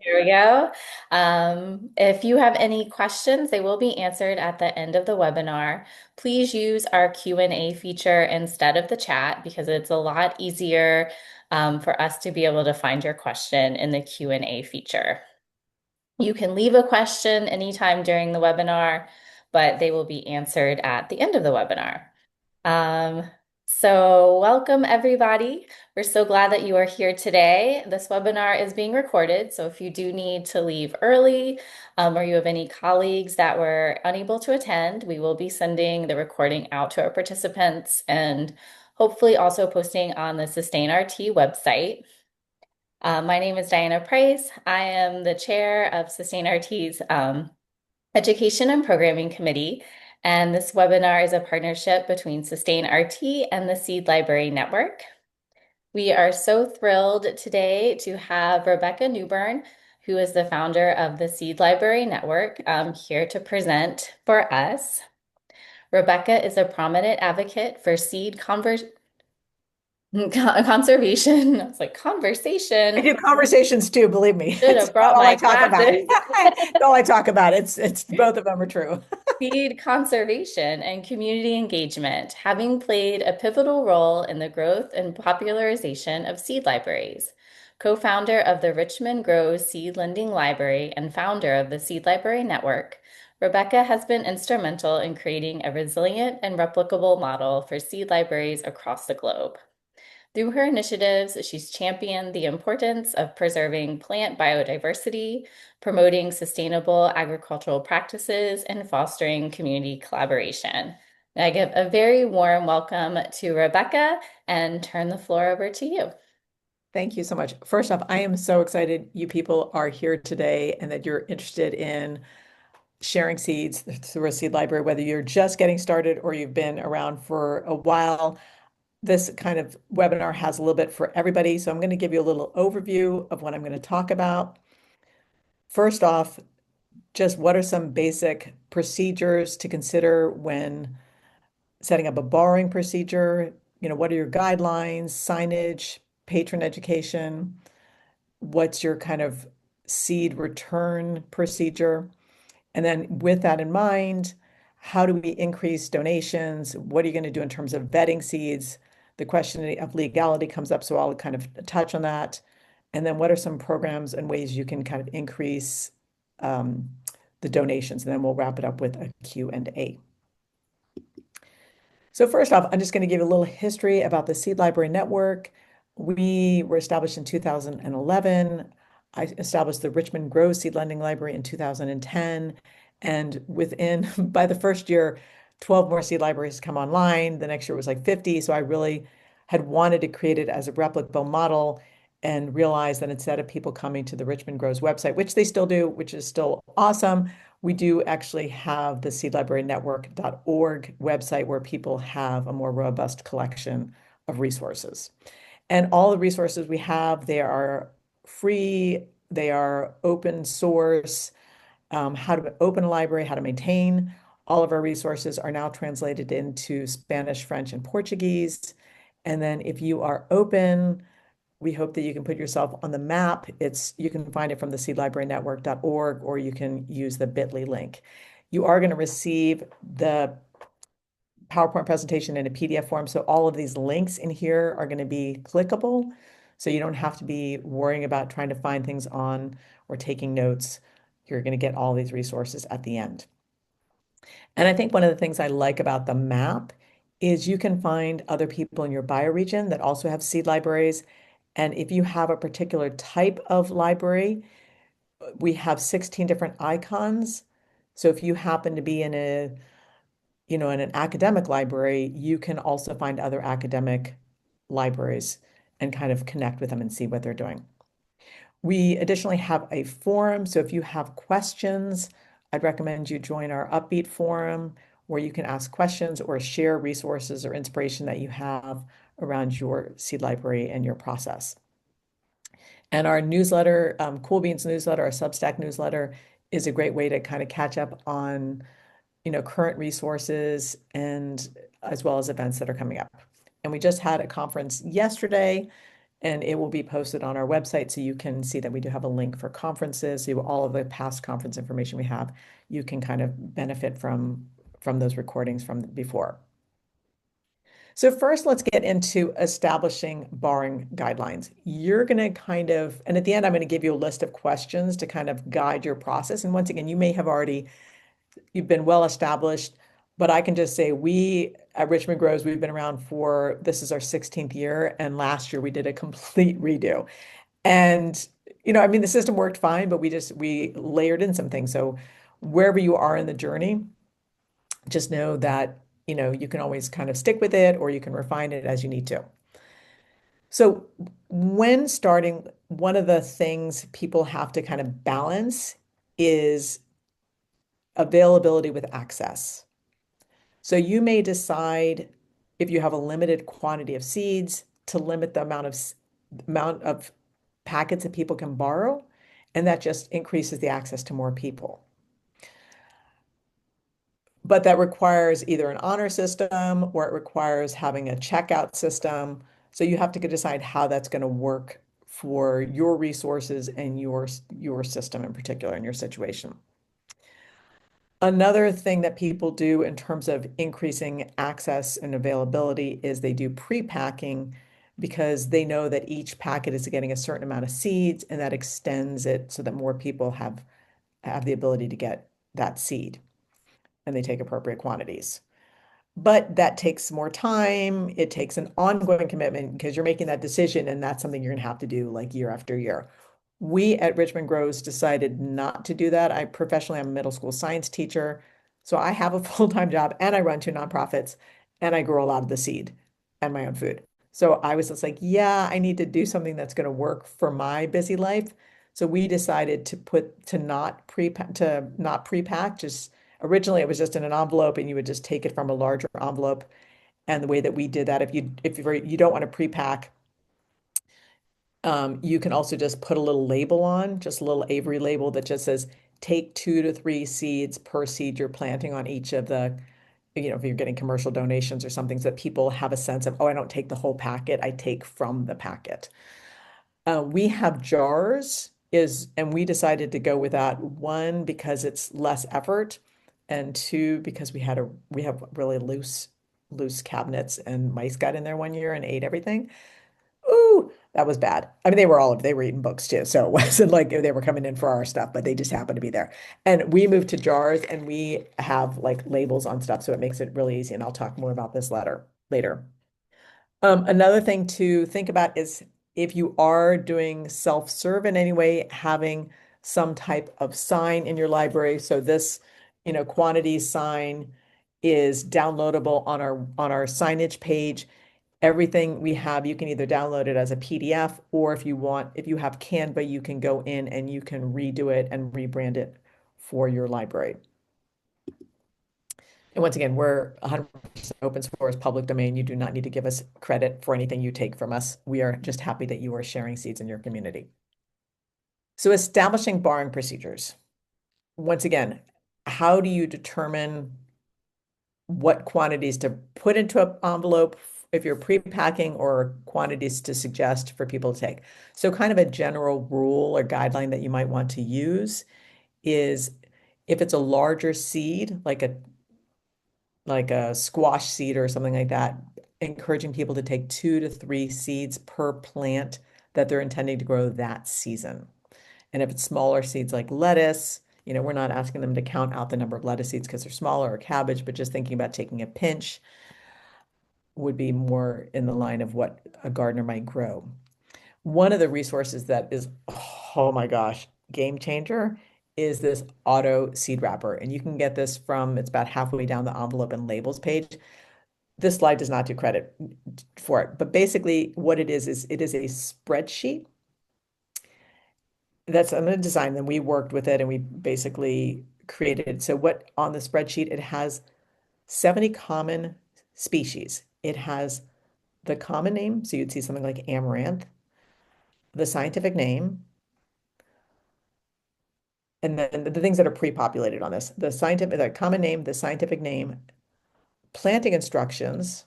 Here we go. If you have any questions, they will be answered at the end of the webinar. Please use our Q&A feature instead of the chat because it's a lot easier for us to be able to find your question in the Q&A feature. You can leave a question anytime during the webinar, but they will be answered at the end of the webinar. Um, so welcome everybody. We're so glad that you are here today. This webinar is being recorded, so if you do need to leave early, or you have any colleagues that were unable to attend, we will be sending the recording out to our participants and hopefully also posting on the SustainRT website. My name is Diana Price. I am the chair of SustainRT's Education and Programming Committee, and this webinar is a partnership between SustainRT and the Seed Library Network. We are so thrilled today to have Rebecca Newburn, who is the founder of the Seed Library Network, here to present for us. Rebecca is a prominent advocate for seed conservation. I was like, I conversation. do conversations too, believe me. Should It's have about brought all I my talk about. glasses. It's all I talk about. It's both of them are true. Seed conservation and community engagement, having played a pivotal role in the growth and popularization of seed libraries. Co-founder of the Richmond Grows Seed Lending Library and founder of the Seed Library Network, Rebecca has been instrumental in creating a resilient and replicable model for seed libraries across the globe. Through her initiatives, she's championed the importance of preserving plant biodiversity, promoting sustainable agricultural practices, and fostering community collaboration. And I give a very warm welcome to Rebecca and turn the floor over to you. Thank you so much. First off, I am so excited you people are here today and that you're interested in sharing seeds through a seed library, whether you're just getting started or you've been around for a while. This kind of webinar has a little bit for everybody. So I'm going to give you a little overview of what I'm going to talk about. First off, just what are some basic procedures to consider when setting up a borrowing procedure? What are your guidelines, signage, patron education? What's your kind of seed return procedure? And then with that in mind, how do we increase donations? What are you going to do in terms of vetting seeds? The question of legality comes up, so I'll kind of touch on that. And then what are some programs and ways you can kind of increase um, the donations? And then we'll wrap it up with a Q&A. So first off, I'm just going to give you a little history about the Seed Library Network. We were established in 2011. I established the Richmond Grows Seed Lending Library in 2010. And by the first year, 12 more seed libraries come online. The next year it was like 50. So I really had wanted to create it as a replicable model and realized that instead of people coming to the Richmond Grows website, which they still do, which is still awesome, we do actually have the seedlibrarynetwork.org website where people have a more robust collection of resources. And all the resources we have, they are free, they are open source, how to open a library, how to maintain. All of our resources are now translated into Spanish, French, and Portuguese. And then if you are open, we hope that you can put yourself on the map. You can find it from the seedlibrarynetwork.org or you can use the bit.ly link. You are going to receive the PowerPoint presentation in a PDF form. So all of these links in here are going to be clickable. So you don't have to be worrying about trying to find things on or taking notes. You're going to get all these resources at the end. And I think one of the things I like about the map is you can find other people in your bioregion that also have seed libraries. And if you have a particular type of library, we have 16 different icons. So if you happen to be in an academic library, you can also find other academic libraries and kind of connect with them and see what they're doing. We additionally have a forum. So if you have questions, I'd recommend you join our Upbeat forum where you can ask questions or share resources or inspiration that you have around your seed library and your process. And our newsletter, Cool Beans newsletter, our Substack newsletter, is a great way to kind of catch up on, current resources and as well as events that are coming up. And we just had a conference yesterday and it will be posted on our website so you can see that we do have a link for conferences. So all of the past conference information we have, you can kind of benefit from those recordings from before. So first, let's get into establishing borrowing guidelines. You're going to kind of, and at the end, I'm going to give you a list of questions to kind of guide your process. And once again, you may have already, you've been well established, but I can just say we at Richmond Grows, we've been around for, this is our 16th year. And last year we did a complete redo. And, I mean, the system worked fine, but we layered in some things. So wherever you are in the journey, just know that, you can always kind of stick with it or you can refine it as you need to. So when starting, one of the things people have to kind of balance is availability with access. So you may decide if you have a limited quantity of seeds to limit the amount of packets that people can borrow, and that just increases the access to more people. But that requires either an honor system or it requires having a checkout system. So you have to decide how that's going to work for your resources and your system in particular in your situation. Another thing that people do in terms of increasing access and availability is they do pre-packing because they know that each packet is getting a certain amount of seeds and that extends it so that more people have the ability to get that seed and they take appropriate quantities. But that takes more time. It takes an ongoing commitment because you're making that decision, and that's something you're going to have to do like year after year. We at Richmond Grows decided not to do that. I professionally am a middle school science teacher, so I have a full-time job and I run two nonprofits and I grow a lot of the seed and my own food. So I was just like, yeah, I need to do something that's going to work for my busy life. So we decided to not pre-pack, just originally it was just in an envelope and you would just take it from a larger envelope. And the way that we did that, if you don't want to pre-pack, you can also just put a little label on, just a little Avery label that just says, take 2 to 3 seeds per seed you're planting on each of the, if you're getting commercial donations or something, so that people have a sense of, oh, I don't take the whole packet, I take from the packet. We have jars and we decided to go with that, one, because it's less effort, and two, because we have really loose cabinets and mice got in there one year and ate everything. Ooh, that was bad. I mean, they were eating books too. So it wasn't like they were coming in for our stuff, but they just happened to be there. And we moved to jars and we have like labels on stuff. So it makes it really easy. And I'll talk more about this later. Another thing to think about is if you are doing self-serve in any way, having some type of sign in your library. So this, quantity sign is downloadable on our signage page. Everything we have, you can either download it as a PDF, or if you have Canva, you can go in and you can redo it and rebrand it for your library. And once again, we're 100% open source, public domain. You do not need to give us credit for anything you take from us. We are just happy that you are sharing seeds in your community. So establishing borrowing procedures. Once again, how do you determine what quantities to put into an envelope if you're pre-packing or quantities to suggest for people to take? So kind of a general rule or guideline that you might want to use is if it's a larger seed, like a squash seed or something like that, encouraging people to take 2 to 3 seeds per plant that they're intending to grow that season. And if it's smaller seeds like lettuce, we're not asking them to count out the number of lettuce seeds because they're smaller, or cabbage, but just thinking about taking a pinch would be more in the line of what a gardener might grow. One of the resources that is, oh my gosh, game changer is this auto seed wrapper. And you can get this it's about halfway down the envelope and labels page. This slide does not do credit for it, but basically what it is it is a spreadsheet I'm going to design them. We worked with it and we basically created it. So what on the spreadsheet, it has 70 common species. It has the common name. So you'd see something like amaranth, the scientific name, and then the things that are pre-populated on this, the common name, the scientific name, planting instructions,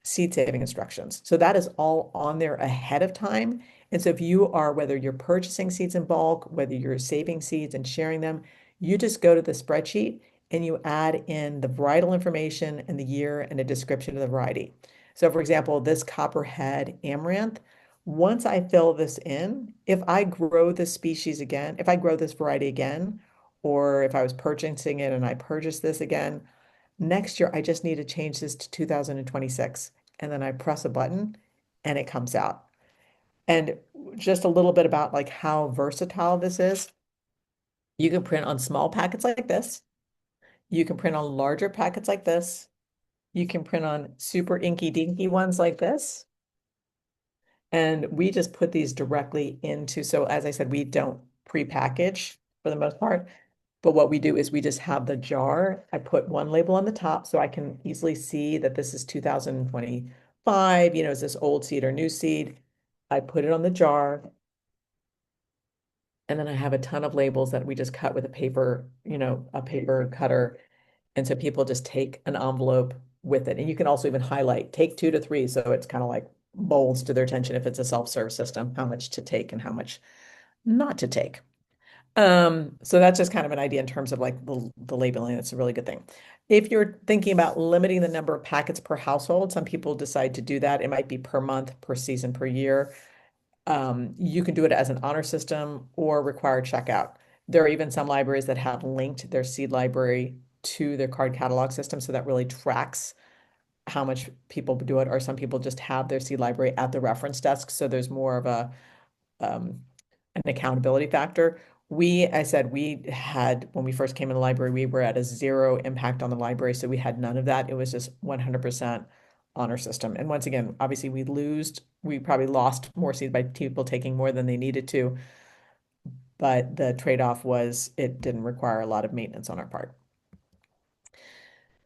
seed saving instructions. So that is all on there ahead of time. And so if you are, whether you're purchasing seeds in bulk, whether you're saving seeds and sharing them, you just go to the spreadsheet and you add in the varietal information and the year and a description of the variety. So for example, this copperhead amaranth, once I fill this in, if I grow this species again, if I grow this variety again, or if I was purchasing it and I purchase this again, next year I just need to change this to 2026. And then I press a button and it comes out. And just a little bit about like how versatile this is. You can print on small packets like this. You can print on larger packets like this. You can print on super inky dinky ones like this. And we just put these directly into, so as I said, we don't pre-package for the most part. But what we do is we just have the jar. I put one label on the top so I can easily see that this is 2025, is this old seed or new seed? I put it on the jar. And then I have a ton of labels that we just cut with a paper, a paper cutter. And so people just take an envelope with it. And you can also even highlight, take 2 to 3. So it's kind of like bolds to their attention if it's a self-serve system, how much to take and how much not to take. So that's just kind of an idea in terms of like the labeling. It's a really good thing. If you're thinking about limiting the number of packets per household, some people decide to do that. It might be per month, per season, per year. You can do it as an honor system or required checkout. There are even some libraries that have linked their seed library to their card catalog system, so that really tracks how much people do it, or some people just have their seed library at the reference desk, so there's more of um, an accountability factor. I said we had, when we first came in the library, we were at a zero impact on the library, so we had none of that. It was just 100% honor system. And once again, obviously we probably lost more seed by people taking more than they needed to, but the trade-off was it didn't require a lot of maintenance on our part.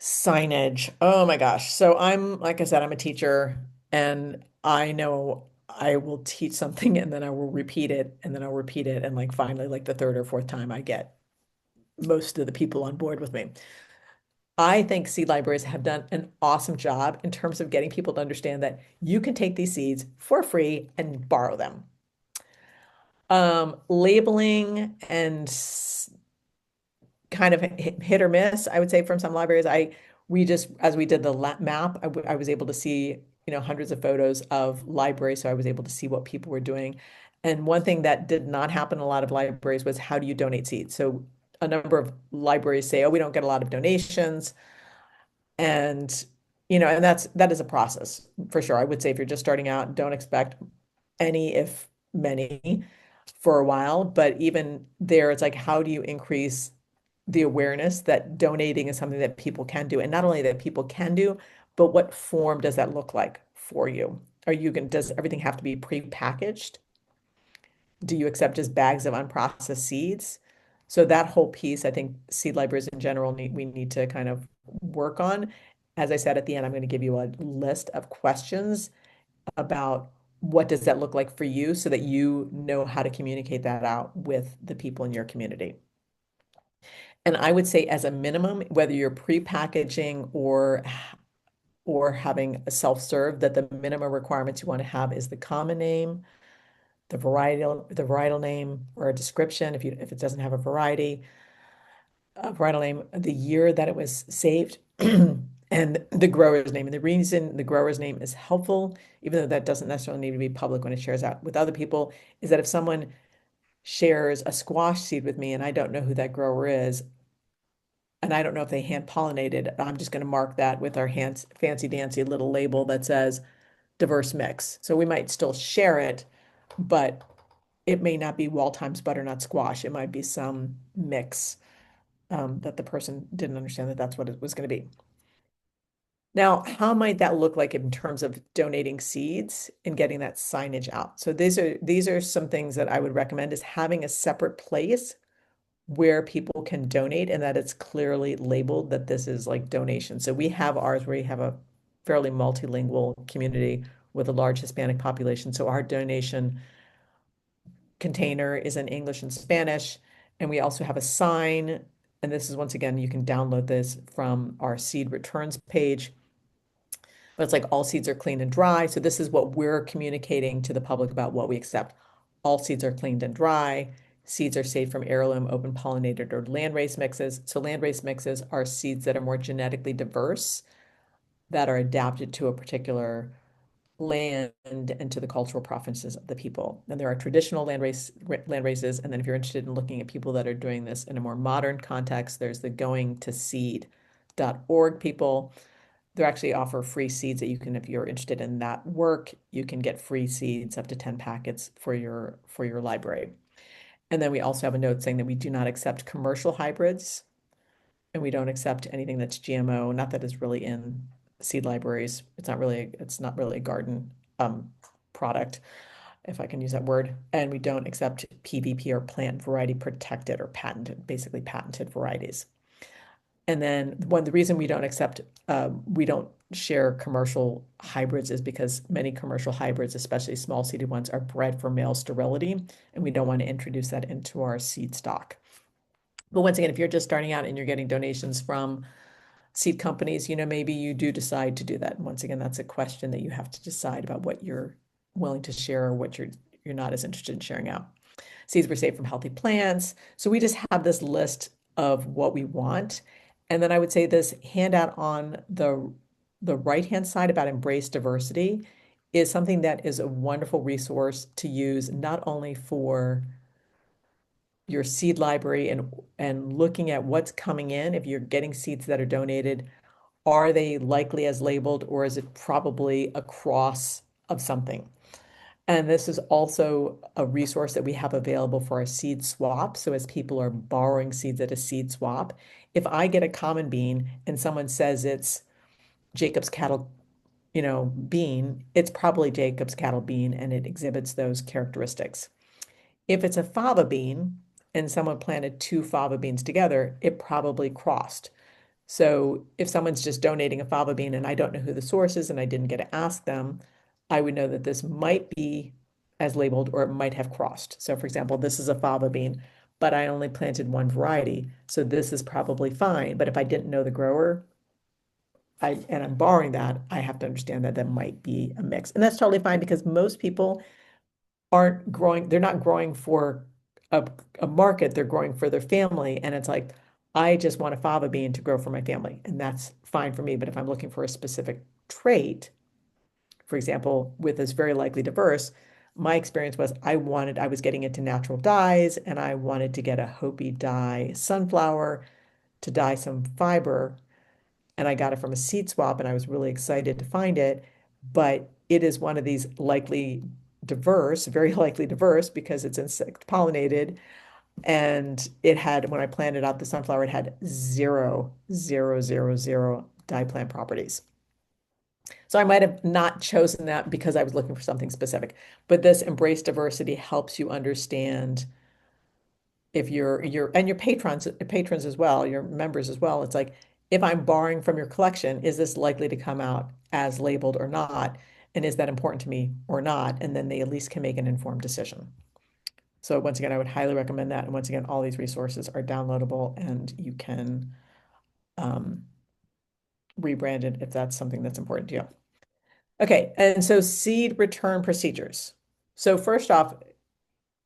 Signage. Oh my gosh. So like I said, I'm a teacher and I know I will teach something and then I will repeat it and then I'll repeat it. And like finally, like the third or fourth time I get most of the people on board with me. I think seed libraries have done an awesome job in terms of getting people to understand that you can take these seeds for free and borrow them. Labeling and kind of hit or miss, I would say, from some libraries. We just, as we did the map, I was able to see, hundreds of photos of libraries, so I was able to see what people were doing. And one thing that did not happen in a lot of libraries was, how do you donate seeds? So a number of libraries say, oh, we don't get a lot of donations. And, and that is a process for sure. I would say if you're just starting out, don't expect any, if many, for a while. But even there, it's like, how do you increase the awareness that donating is something that people can do? And not only that people can do, but what form does that look like for you? Does everything have to be pre-packaged? Do you accept just bags of unprocessed seeds? So that whole piece, I think seed libraries in general we need to kind of work on. As I said at the end, I'm going to give you a list of questions about what does that look like for you so that you know how to communicate that out with the people in your community. And I would say as a minimum, whether you're pre-packaging or having a self-serve, that the minimum requirements you want to have is the common name, the varietal name, or a description if it doesn't have a varietal name, the year that it was saved, and the grower's name. And the reason the grower's name is helpful, even though that doesn't necessarily need to be public when it shares out with other people, is that if someone shares a squash seed with me and I don't know who that grower is, and I don't know if they hand pollinated, I'm just going to mark that with our hands fancy dancy little label that says diverse mix. So we might still share it, but it may not be Wall Times butternut squash. It might be some mix that the person didn't understand that that's what it was going to be. Now, how might that look like in terms of donating seeds and getting that signage out? So these are some things that I would recommend, is having a separate place where people can donate and that it's clearly labeled that this is like donation. So we have ours where we have a fairly multilingual community with a large Hispanic population. So our donation container is in English and Spanish. And we also have a sign. And this is, once again, you can download this from our seed returns page. It's like all seeds are clean and dry. So this is what we're communicating to the public about what we accept. All seeds are cleaned and dry. Seeds are safe from heirloom, open pollinated, or landrace mixes. So landrace mixes are seeds that are more genetically diverse, that are adapted to a particular land and to the cultural preferences of the people. And there are traditional land races. And then if you're interested in looking at people that are doing this in a more modern context, there's the goingtoseed.org people. They actually offer free seeds that you can, if you're interested in that work, you can get free seeds up to 10 packets for your library. And then we also have a note saying that we do not accept commercial hybrids and we don't accept anything that's GMO, not that is really in seed libraries. It's not really a garden product, if I can use that word. And we don't accept PVP or plant variety protected or patented, basically patented varieties. And then the reason we don't share commercial hybrids is because many commercial hybrids, especially small seeded ones, are bred for male sterility, and we don't want to introduce that into our seed stock. But once again, if you're just starting out and you're getting donations from seed companies, maybe you do decide to do that. And once again, that's a question that you have to decide about what you're willing to share or what you're not as interested in sharing out. Seeds were saved from healthy plants. So we just have this list of what we want. And then I would say this handout on the right-hand side about embrace diversity is something that is a wonderful resource to use not only for your seed library and looking at what's coming in. If you're getting seeds that are donated, are they likely as labeled or is it probably a cross of something? And this is also a resource that we have available for a seed swap. So as people are borrowing seeds at a seed swap, if I get a common bean and someone says it's Jacob's cattle, bean, it's probably Jacob's cattle bean and it exhibits those characteristics. If it's a fava bean and someone planted two fava beans together, it probably crossed. So if someone's just donating a fava bean and I don't know who the source is and I didn't get to ask them, I would know that this might be as labeled or it might have crossed. So for example, this is a fava bean, but I only planted one variety. So this is probably fine. But if I didn't know the grower, and I'm borrowing that, I have to understand that that might be a mix. And that's totally fine because most people they're not growing for a, a market, they're growing for their family. And it's like, I just want a fava bean to grow for my family, and that's fine for me. But if I'm looking for a specific trait, for example, with this very likely diverse, my experience was I was getting into natural dyes and I wanted to get a Hopi dye sunflower to dye some fiber. And I got it from a seed swap and I was really excited to find it. But it is one of these likely diverse, very likely diverse because it's insect pollinated. And it had, when I planted out the sunflower, it had zero, zero, zero, zero dye plant properties. So I might have not chosen that because I was looking for something specific. But this embrace diversity helps you understand if and your patrons as well, your members as well. It's like if I'm borrowing from your collection, is this likely to come out as labeled or not? And is that important to me or not? And then they at least can make an informed decision. So once again, I would highly recommend that. And once again, all these resources are downloadable and you can um, rebrand it if that's something that's important to you. Okay, and so seed return procedures. So first off,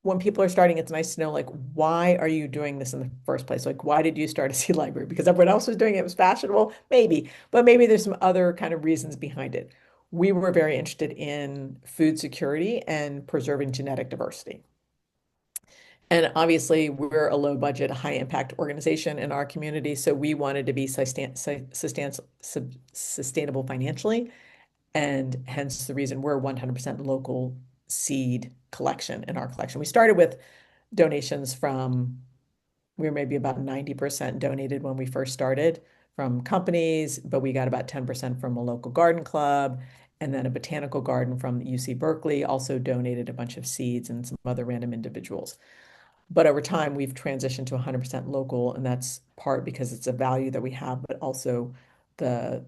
when people are starting, it's nice to know like why are you doing this in the first place? Like why did you start a seed library? Because everyone else was doing it, it was fashionable, maybe, but maybe there's some other kind of reasons behind it. We were very interested in food security and preserving genetic diversity. And obviously, we're a low budget, high impact organization in our community. So we wanted to be sustainable financially. And hence the reason we're 100% local seed collection in our collection. We started with donations we were maybe about 90% donated when we first started from companies, but we got about 10% from a local garden club. And then a botanical garden from UC Berkeley also donated a bunch of seeds and some other random individuals. But over time, we've transitioned to 100% local, and that's part because it's a value that we have, but also the,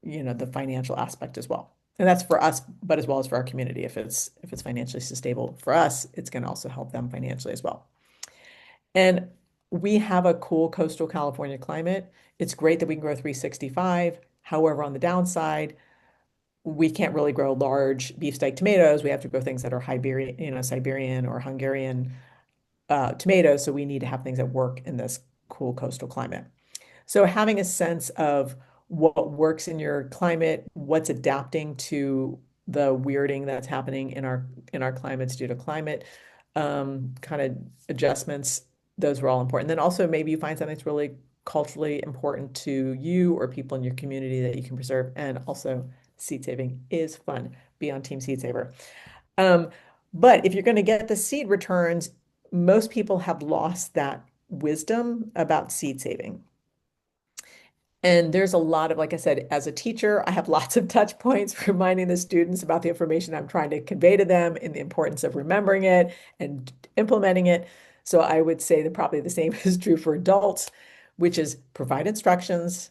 the financial aspect as well. And that's for us, but as well as for our community. If it's financially sustainable for us, it's going to also help them financially as well. And we have a cool coastal California climate. It's great that we can grow 365. However, on the downside, we can't really grow large beefsteak tomatoes. We have to grow things that are Iberian, Siberian or Hungarian tomatoes. So we need to have things that work in this cool coastal climate. So having a sense of what works in your climate, what's adapting to the weirding that's happening in our climates due to climate kind of adjustments, those were all important. Then also maybe you find something that's really culturally important to you or people in your community that you can preserve. And also seed saving is fun. Be on Team Seed Saver. Um, but if you're going to get the seed returns, most people have lost that wisdom about seed saving. And there's a lot of, like I said, as a teacher, I have lots of touch points reminding the students about the information I'm trying to convey to them and the importance of remembering it and implementing it. So I would say that probably the same is true for adults, which is provide instructions.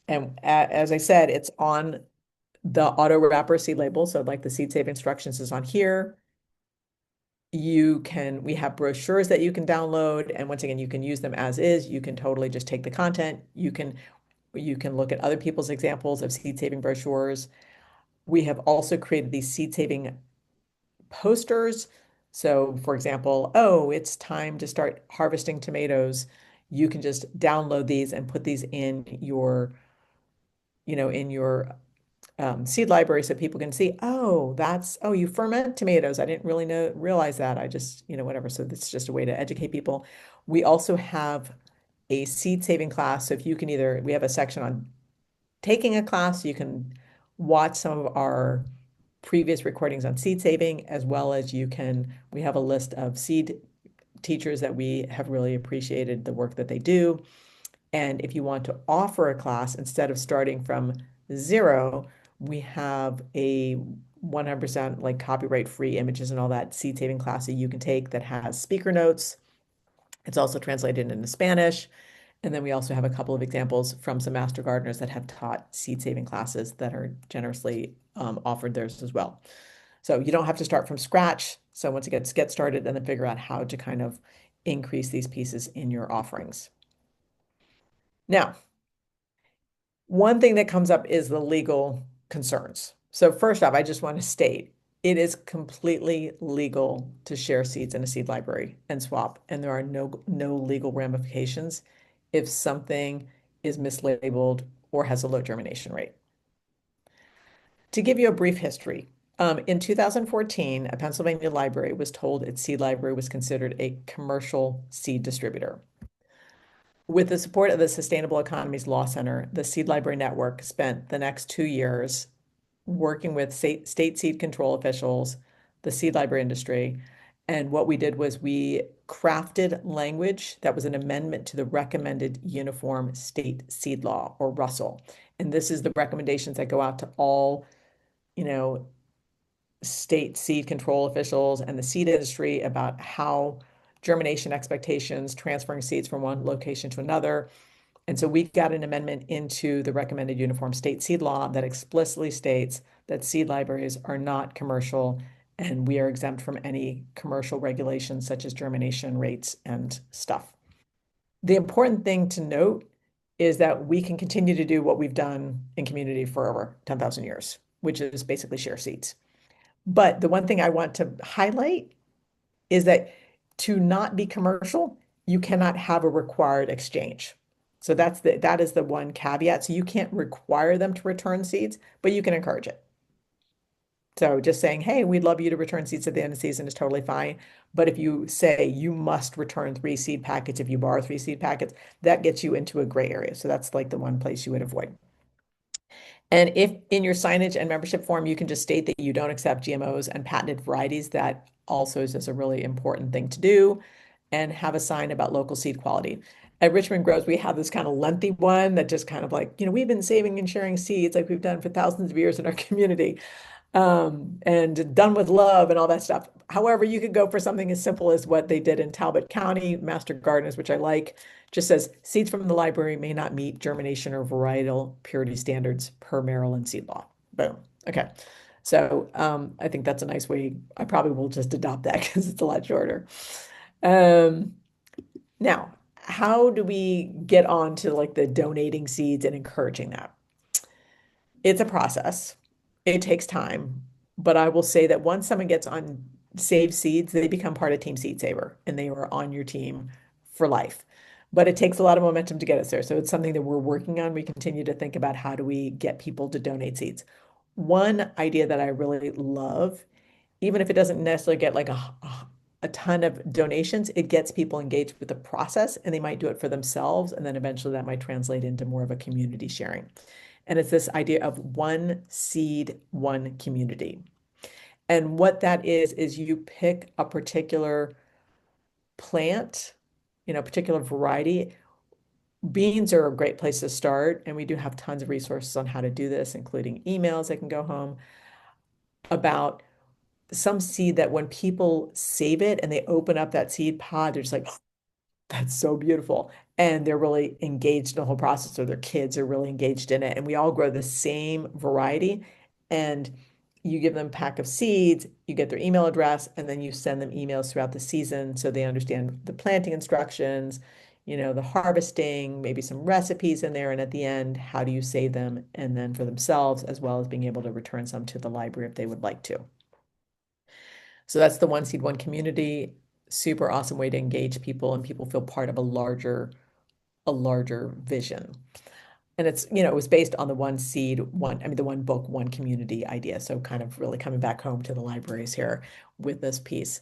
And as I said, it's on the auto wrapper seed label. So like the seed save instructions is on here. We have brochures that you can download. And once again, you can use them as is. You can totally just take the content. You can look at other people's examples of seed saving brochures. We have also created these seed saving posters. So, for example, oh, it's time to start harvesting tomatoes. You can just download these and put these in your seed library so people can see, oh, you ferment tomatoes. I didn't really realize that. I just, whatever. So that's just a way to educate people. We also have a seed saving class. So if you can we have a section on taking a class, you can watch some of our previous recordings on seed saving, as well as we have a list of seed teachers that we have really appreciated the work that they do. And if you want to offer a class instead of starting from zero, we have a 100% like copyright free images and all that seed saving class that you can take that has speaker notes. It's also translated into Spanish. And then we also have a couple of examples from some master gardeners that have taught seed saving classes that are generously offered theirs as well. So you don't have to start from scratch. So once again, get started and then figure out how to kind of increase these pieces in your offerings. Now, one thing that comes up is the legal concerns. So first off, I just want to state it is completely legal to share seeds in a seed library and swap, and there are no legal ramifications if something is mislabeled or has a low germination rate. To give you a brief history, in 2014, a Pennsylvania library was told its seed library was considered a commercial seed distributor. With the support of the Sustainable Economies Law Center, the Seed Library Network spent the next 2 years working with state seed control officials, the seed library industry. And what we did was we crafted language that was an amendment to the Recommended Uniform State Seed Law, or RUSL. And this is the recommendations that go out to all, you know, state seed control officials and the seed industry about how germination expectations, transferring seeds from one location to another. And so we got an amendment into the recommended uniform state seed law that explicitly states that seed libraries are not commercial and we are exempt from any commercial regulations such as germination rates and stuff. The important thing to note is that we can continue to do what we've done in community for over 10,000 years, which is basically share seeds. But the one thing I want to highlight is that to not be commercial, you cannot have a required exchange. So that is the one caveat. So you can't require them to return seeds, but you can encourage it. So just saying, hey, we'd love you to return seeds at the end of the season is totally fine. But if you say you must return 3 seed packets if you borrow 3 seed packets, that gets you into a gray area. So that's like the one place you would avoid. And if in your signage and membership form, you can just state that you don't accept GMOs and patented varieties, that also is just a really important thing to do. And have a sign about local seed quality. At Richmond Grows, we have this kind of lengthy one that just kind of like, we've been saving and sharing seeds like we've done for thousands of years in our community, and done with love and all that stuff. However, you could go for something as simple as what they did in Talbot County, Master Gardeners, which I like, just says seeds from the library may not meet germination or varietal purity standards per Maryland seed law. Boom. Okay. So I think that's a nice way. I probably will just adopt that because it's a lot shorter. Um, Now, how do we get on to like the donating seeds and encouraging that? It's a process. It takes time, but I will say that once someone gets on Save Seeds, they become part of Team Seed Saver and they are on your team for life. But it takes a lot of momentum to get us there. So it's something that we're working on. We continue to think about how do we get people to donate seeds. One idea that I really love, even if it doesn't necessarily get like a ton of donations, it gets people engaged with the process and they might do it for themselves. And then eventually that might translate into more of a community sharing. And it's this idea of one seed, one community. And what that is you pick a particular plant, particular variety. Beans are a great place to start. And we do have tons of resources on how to do this, including emails that can go home about some seed that when people save it and they open up that seed pod, they're just like, that's so beautiful. And they're really engaged in the whole process, or their kids are really engaged in it. And we all grow the same variety. And you give them a pack of seeds, you get their email address, and then you send them emails throughout the season so they understand the planting instructions, the harvesting, maybe some recipes in there. And at the end, how do you save them? And then for themselves, as well as being able to return some to the library if they would like to. So that's the One Seed, One Community. Super awesome way to engage people and people feel part of a larger vision. And it was based on the one seed, the one book, one community idea. So kind of really coming back home to the libraries here with this piece.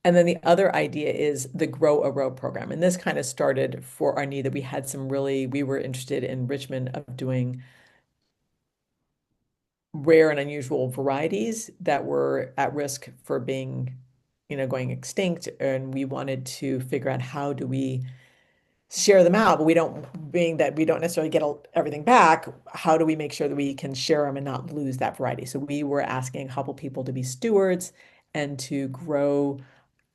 And then the other idea is the Grow a Row program. And this kind of started for our need that we were interested in Richmond of doing rare and unusual varieties that were at risk for going extinct. And we wanted to figure out how do we share them out, but being that we don't necessarily get everything back, how do we make sure that we can share them and not lose that variety? So we were asking a couple people to be stewards and to grow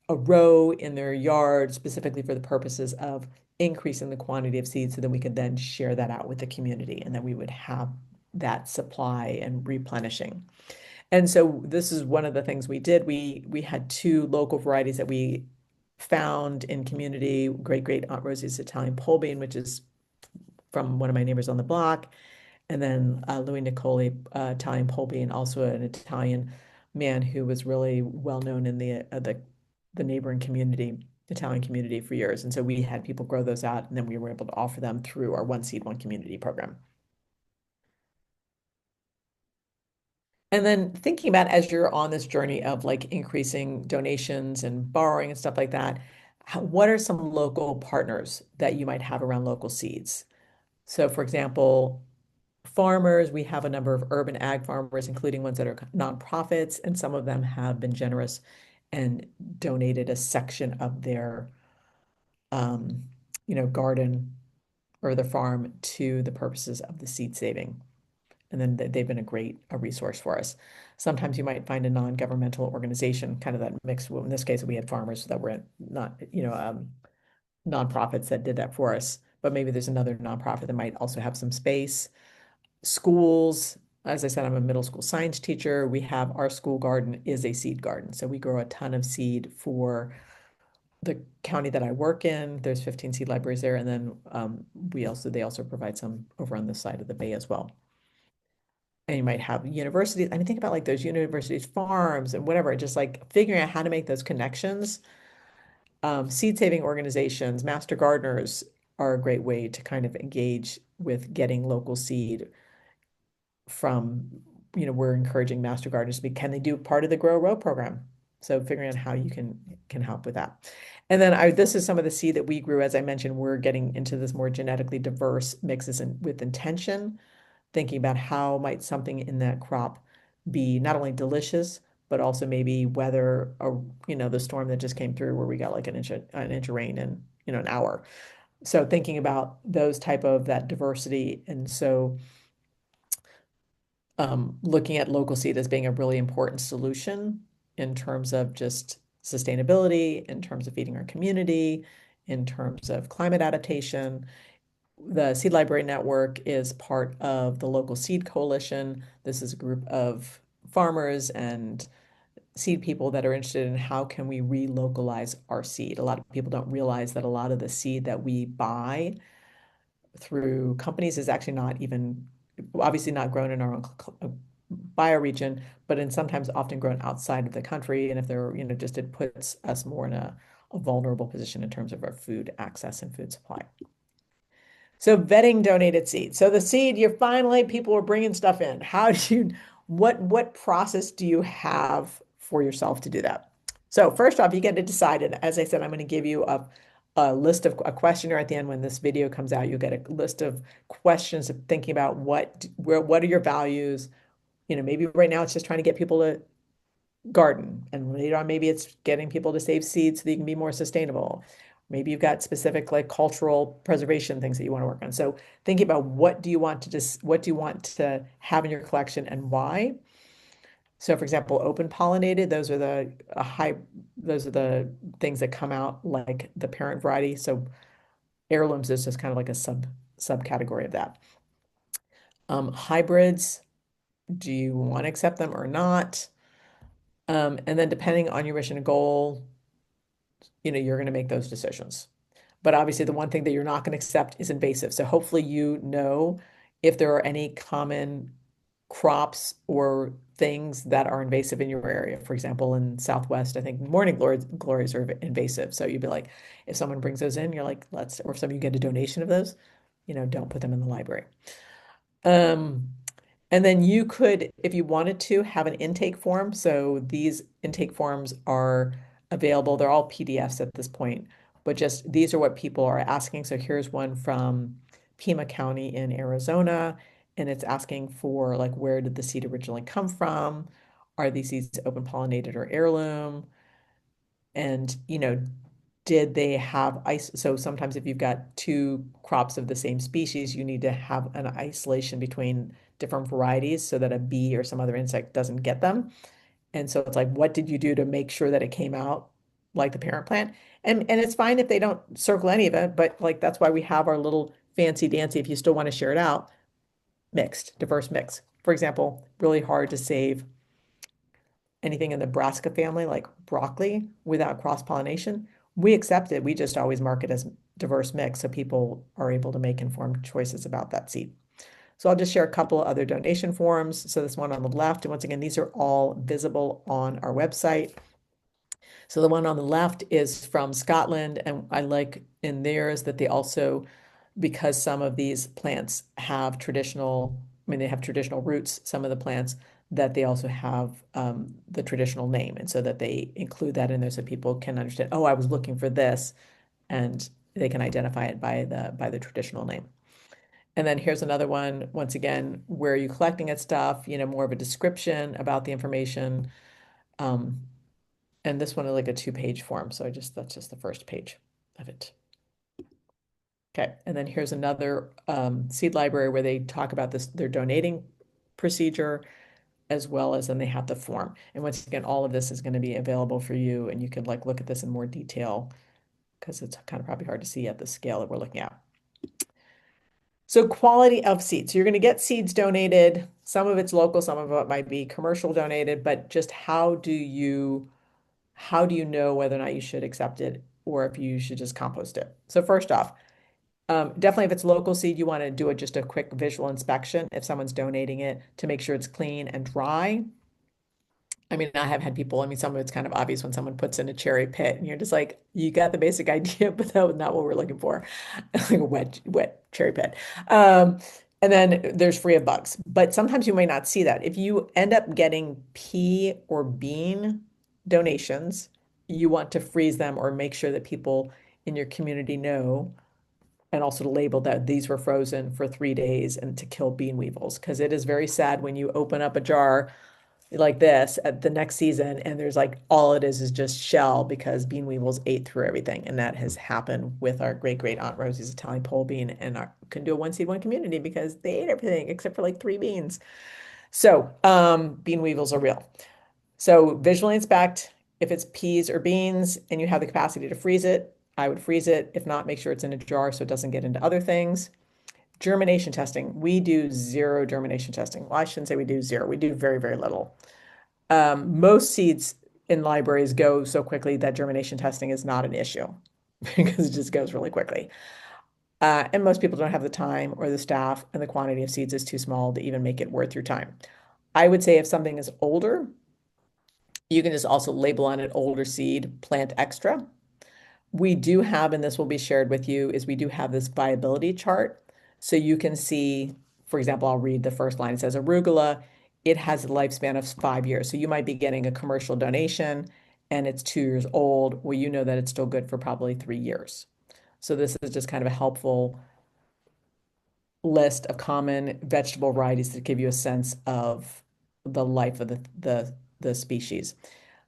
a row in their yard specifically for the purposes of increasing the quantity of seeds so that we could then share that out with the community and then we would have that supply and replenishing. And so this is one of the things we did. We had two local varieties that we found in community. Great great Aunt Rosie's Italian pole bean, which is from one of my neighbors on the block, and then Louis Nicoli Italian pole bean, also an Italian man who was really well known in the neighboring community, Italian community for years. And so we had people grow those out, and then we were able to offer them through our One Seed, One Community program. And then thinking about as you're on this journey of like increasing donations and borrowing and stuff like that, what are some local partners that you might have around local seeds? So, for example, farmers, we have a number of urban ag farmers, including ones that are nonprofits, and some of them have been generous and donated a section of their, um, garden or the farm to the purposes of the seed saving. And then they've been a resource for us. Sometimes you might find a non-governmental organization, kind of that mix. Well, in this case, we had farmers that were not, nonprofits that did that for us. But maybe there's another nonprofit that might also have some space. Schools, as I said, I'm a middle school science teacher. We have our school garden is a seed garden. So we grow a ton of seed for the county that I work in. There's 15 seed libraries there. And then they also provide some over on this side of the bay as well. And you might have universities. I mean, think about like those universities, farms, and whatever, just like figuring out how to make those connections. Seed saving organizations, master gardeners are a great way to kind of engage with getting local seed from, we're encouraging master gardeners to be, can they do part of the Grow a Row program? So figuring out how you can help with that. And then this is some of the seed that we grew. As I mentioned, we're getting into this more genetically diverse mixes with intention, thinking about how might something in that crop be not only delicious, but also maybe weather, the storm that just came through where we got like an inch of rain in, an hour. So thinking about those type of that diversity. And so looking at local seed as being a really important solution in terms of just sustainability, in terms of feeding our community, in terms of climate adaptation. The Seed Library Network is part of the Local Seed Coalition. This is a group of farmers and seed people that are interested in how can we relocalize our seed. A lot of people don't realize that a lot of the seed that we buy through companies is actually not even, obviously not grown in our own bioregion, but in sometimes often grown outside of the country. And if they're, just it puts us more in a vulnerable position in terms of our food access and food supply. So vetting donated seed. So the seed, you're finally, people are bringing stuff in. How do you, what process do you have for yourself to do that? So first off, you get to decide, and as I said, I'm going to give you a list of a questionnaire at the end when this video comes out. You'll get a list of questions of thinking about what are your values. Maybe right now it's just trying to get people to garden, and later on maybe it's getting people to save seeds so that you can be more sustainable. Maybe you've got specific like cultural preservation things that you want to work on. So thinking about what do you want to have in your collection and why. So for example, open pollinated, those are the things that come out like the parent variety. So heirlooms is just kind of like a subcategory of that. Hybrids, do you want to accept them or not? And then depending on your mission and goal, you're going to make those decisions. But obviously, the one thing that you're not going to accept is invasive. So hopefully, if there are any common crops or things that are invasive in your area. For example, in Southwest, I think glories are invasive. So you'd be like, if someone brings those in, you're like, or if some of you get a donation of those, don't put them in the library. Um, and then you could, if you wanted to, have an intake form. So these intake forms are available. They're all PDFs at this point, but just these are what people are asking. So here's one from Pima County in Arizona, and it's asking for like, where did the seed originally come from? Are these seeds open pollinated or heirloom? And, did they have ice? So sometimes if you've got two crops of the same species, you need to have an isolation between different varieties so that a bee or some other insect doesn't get them. And so it's like, what did you do to make sure that it came out like the parent plant? And it's fine if they don't circle any of it, but like that's why we have our little fancy dancy if you still want to share it out, mixed, diverse mix. For example, really hard to save anything in the brassica family like broccoli without cross-pollination. We accept it. We just always mark it as diverse mix so people are able to make informed choices about that seed. So I'll just share a couple other donation forms. So this one on the left, and once again, these are all visible on our website. So the one on the left is from Scotland, and I like in theirs that they also, because some of these plants have they have traditional roots, some of the plants, that they also have the traditional name. And so that they include that in there so people can understand, oh, I was looking for this, and they can identify it by the traditional name. And then here's another one, once again, where are you collecting it stuff, more of a description about the information. Um, and this one is like a 2-page form. So that's just the first page of it. Okay, and then here's another seed library where they talk about their donating procedure, as well as then they have the form. And once again, all of this is going to be available for you, and you can like look at this in more detail because it's kind of probably hard to see at the scale that we're looking at. So quality of seeds. So you're going to get seeds donated. Some of it's local, some of it might be commercial donated, but just how do you know whether or not you should accept it or if you should just compost it? So first off, definitely if it's local seed, you want to do just a quick visual inspection if someone's donating it to make sure it's clean and dry. I mean, I have had people, some of it's kind of obvious when someone puts in a cherry pit and you're just like, you got the basic idea, but that was not what we're looking for. Like a wet cherry pit. Um, and then there's free of bugs. But sometimes you may not see that. If you end up getting pea or bean donations, you want to freeze them or make sure that people in your community know, and also to label that these were frozen for 3 days and to kill bean weevils. Because it is very sad when you open up a jar like this at the next season and there's like all it is just shell because bean weevils ate through everything. And that has happened with our great great Aunt Rosie's Italian pole bean, and our couldn't do a one seed one community because they ate everything except for like 3 beans. So bean weevils are real. So visually inspect if it's peas or beans and you have the capacity to freeze it. I would freeze it. If not, make sure it's in a jar so it doesn't get into other things. Germination testing. We do zero germination testing. Well, I shouldn't say we do zero. We do very, very little. Most seeds in libraries go so quickly that germination testing is not an issue because it just goes really quickly. And most people don't have the time or the staff, and the quantity of seeds is too small to even make it worth your time. I would say if something is older, you can just also label on it older seed, plant extra. We do have, and this will be shared with you, is we do have this viability chart. So you can see, for example, I'll read the first line. It says arugula, it has a lifespan of 5 years. So you might be getting a commercial donation and it's 2 years old. Well, you know that it's still good for probably 3 years. So this is just kind of a helpful list of common vegetable varieties to give you a sense of the life of the species.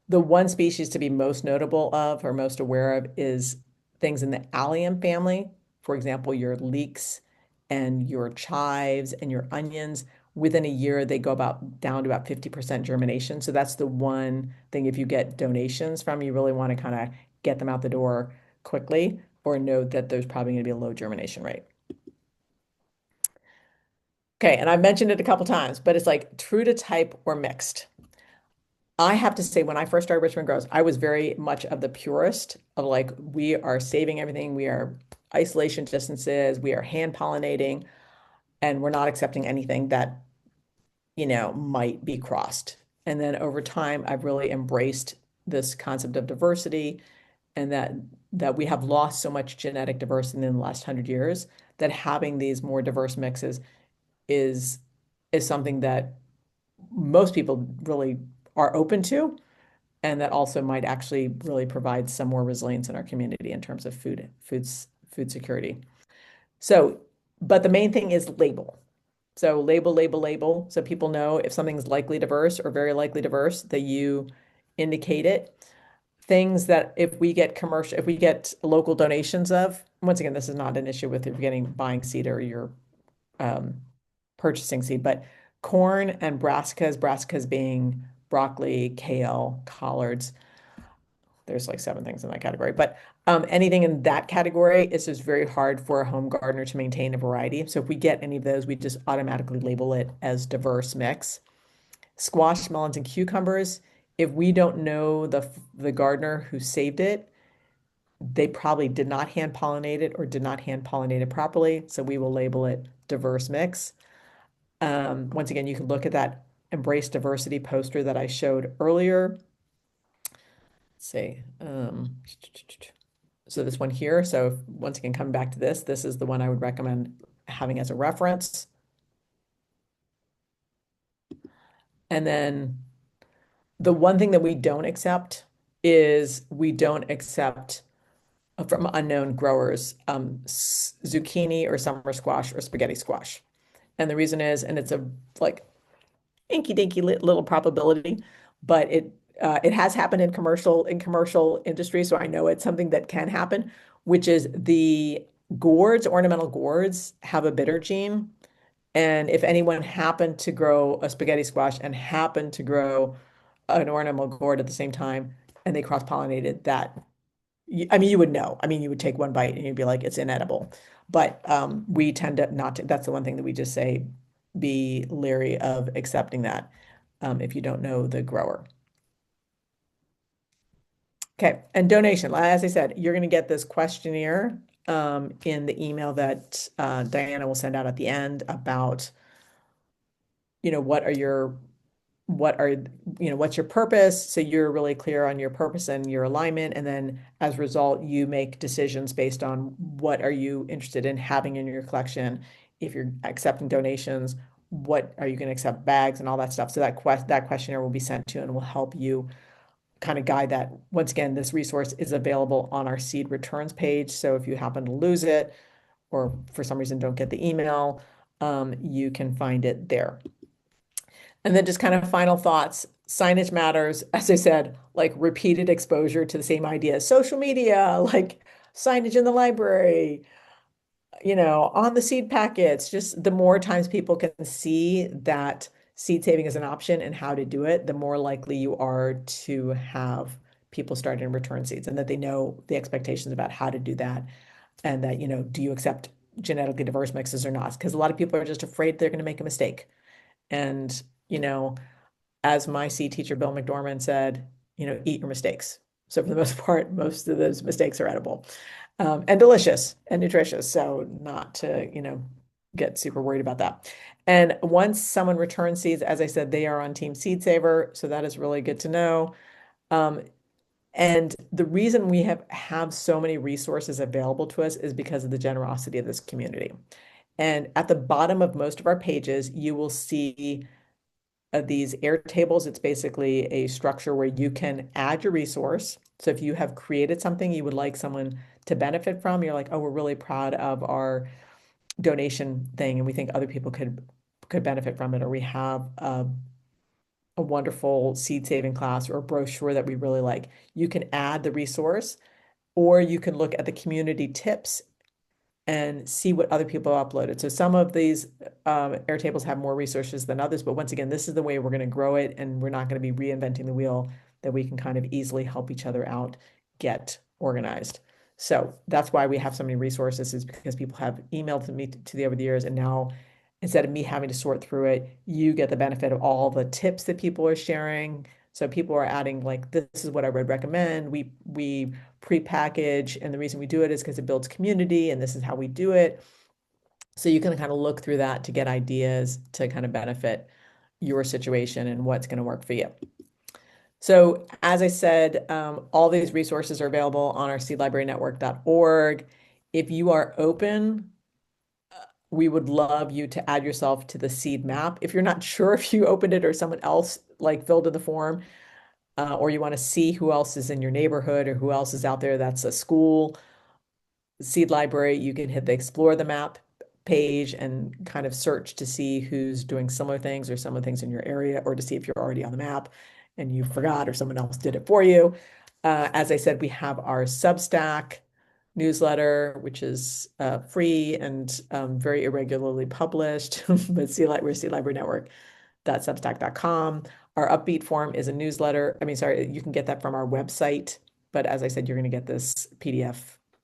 The one species to be most notable of or most aware of is things in the allium family. For example, your leeks and your chives and your onions. Within a year, they go about down to about 50% germination. So that's the one thing if you get donations from, you really want to kind of get them out the door quickly or know that there's probably going to be a low germination rate. Okay, and I've mentioned it a couple times, but it's like true to type or mixed. I have to say, when I first started Richmond Grows, I was very much of the purist of like, we are saving everything, we are isolation distances, we are hand pollinating, and we're not accepting anything that, might be crossed. And then over time, I've really embraced this concept of diversity and that we have lost so much genetic diversity in the last 100 years that having these more diverse mixes is is something that most people really are open to, and that also might actually really provide some more resilience in our community in terms of food security. So, but the main thing is label. So label, label, label, so people know if something's likely diverse or very likely diverse, that you indicate it. Things that if we get local donations of, once again, this is not an issue with if you're getting buying seed or you're um, purchasing seed, but corn and brassicas being broccoli, kale, collards. There's like seven things in that category, but anything in that category is just very hard for a home gardener to maintain a variety. So if we get any of those, we just automatically label it as diverse mix. Squash, melons, and cucumbers, if we don't know the gardener who saved it, they probably did not hand pollinate it or did not hand pollinate it properly. So we will label it diverse mix. Once again, you can look at that Embrace Diversity poster that I showed earlier. Let's see. So this one here. So once again, coming back to this is the one I would recommend having as a reference. And then the one thing that we don't accept is we don't accept from unknown growers zucchini or summer squash or spaghetti squash. And the reason is, and it's a like inky dinky little probability, but it has happened in commercial industry, so I know it's something that can happen, which is the gourds, ornamental gourds, have a bitter gene. And if anyone happened to grow a spaghetti squash and happened to grow an ornamental gourd at the same time, and they cross-pollinated that, I mean, you would know. I mean, you would take one bite and you'd be like, it's inedible. But we tend to not to, that's the one thing that we just say, be leery of accepting that if you don't know the grower. Okay, and donation. As I said, you're going to get this questionnaire in the email that Diana will send out at the end about, what are your what are what's your purpose, so you're really clear on your purpose and your alignment, and then as a result you make decisions based on what are you interested in having in your collection. If you're accepting donations, what are you going to accept, bags and all that stuff. So that questionnaire will be sent to you and will help you kind of guide that. Once again, this resource is available on our seed returns page, so if you happen to lose it or for some reason don't get the email, you can find it there. And then just kind of final thoughts. Signage matters. As I said, like repeated exposure to the same ideas. Social media, like signage in the library, on the seed packets. Just the more times people can see that seed saving is an option and how to do it, the more likely you are to have people starting to return seeds and that they know the expectations about how to do that. And that, do you accept genetically diverse mixes or not? Because a lot of people are just afraid they're going to make a mistake. And, as my seed teacher, Bill McDormand said, eat your mistakes. So for the most part, most of those mistakes are edible and delicious and nutritious. So not to, get super worried about that. And once someone returns seeds, as I said, they are on Team Seed Saver, so that is really good to know. Um, and the reason we have so many resources available to us is because of the generosity of this community. And at the bottom of most of our pages, you will see these Airtables. It's basically a structure where you can add your resource. So if you have created something you would like someone to benefit from, you're like, oh, we're really proud of our donation thing, and we think other people could benefit from it, or we have a wonderful seed saving class or a brochure that we really like. You can add the resource, or you can look at the community tips and see what other people uploaded. So some of these Airtables have more resources than others, but once again, this is the way we're going to grow it, and we're not going to be reinventing the wheel, that we can kind of easily help each other out get organized. So that's why we have so many resources, is because people have emailed to me to the over the years, and now instead of me having to sort through it, you get the benefit of all the tips that people are sharing. So people are adding like, this is what I would recommend. We pre-package, and the reason we do it is because it builds community, and this is how we do it. So you can kind of look through that to get ideas to kind of benefit your situation and what's going to work for you. So as I said, all these resources are available on our seedlibrarynetwork.org. If you are open, we would love you to add yourself to the seed map. If you're not sure if you opened it or someone else like filled in the form, or you want to see who else is in your neighborhood or who else is out there that's a school seed library, you can hit the explore the map page and kind of search to see who's doing similar things or similar things in your area, or to see if you're already on the map and you forgot or someone else did it for you. As I said, we have our Substack newsletter, which is free and very irregularly published, but we're Seed Library Network.substack.com. Our Upbeat form is a newsletter. I mean, sorry, you can get that from our website. But as I said, you're going to get this PDF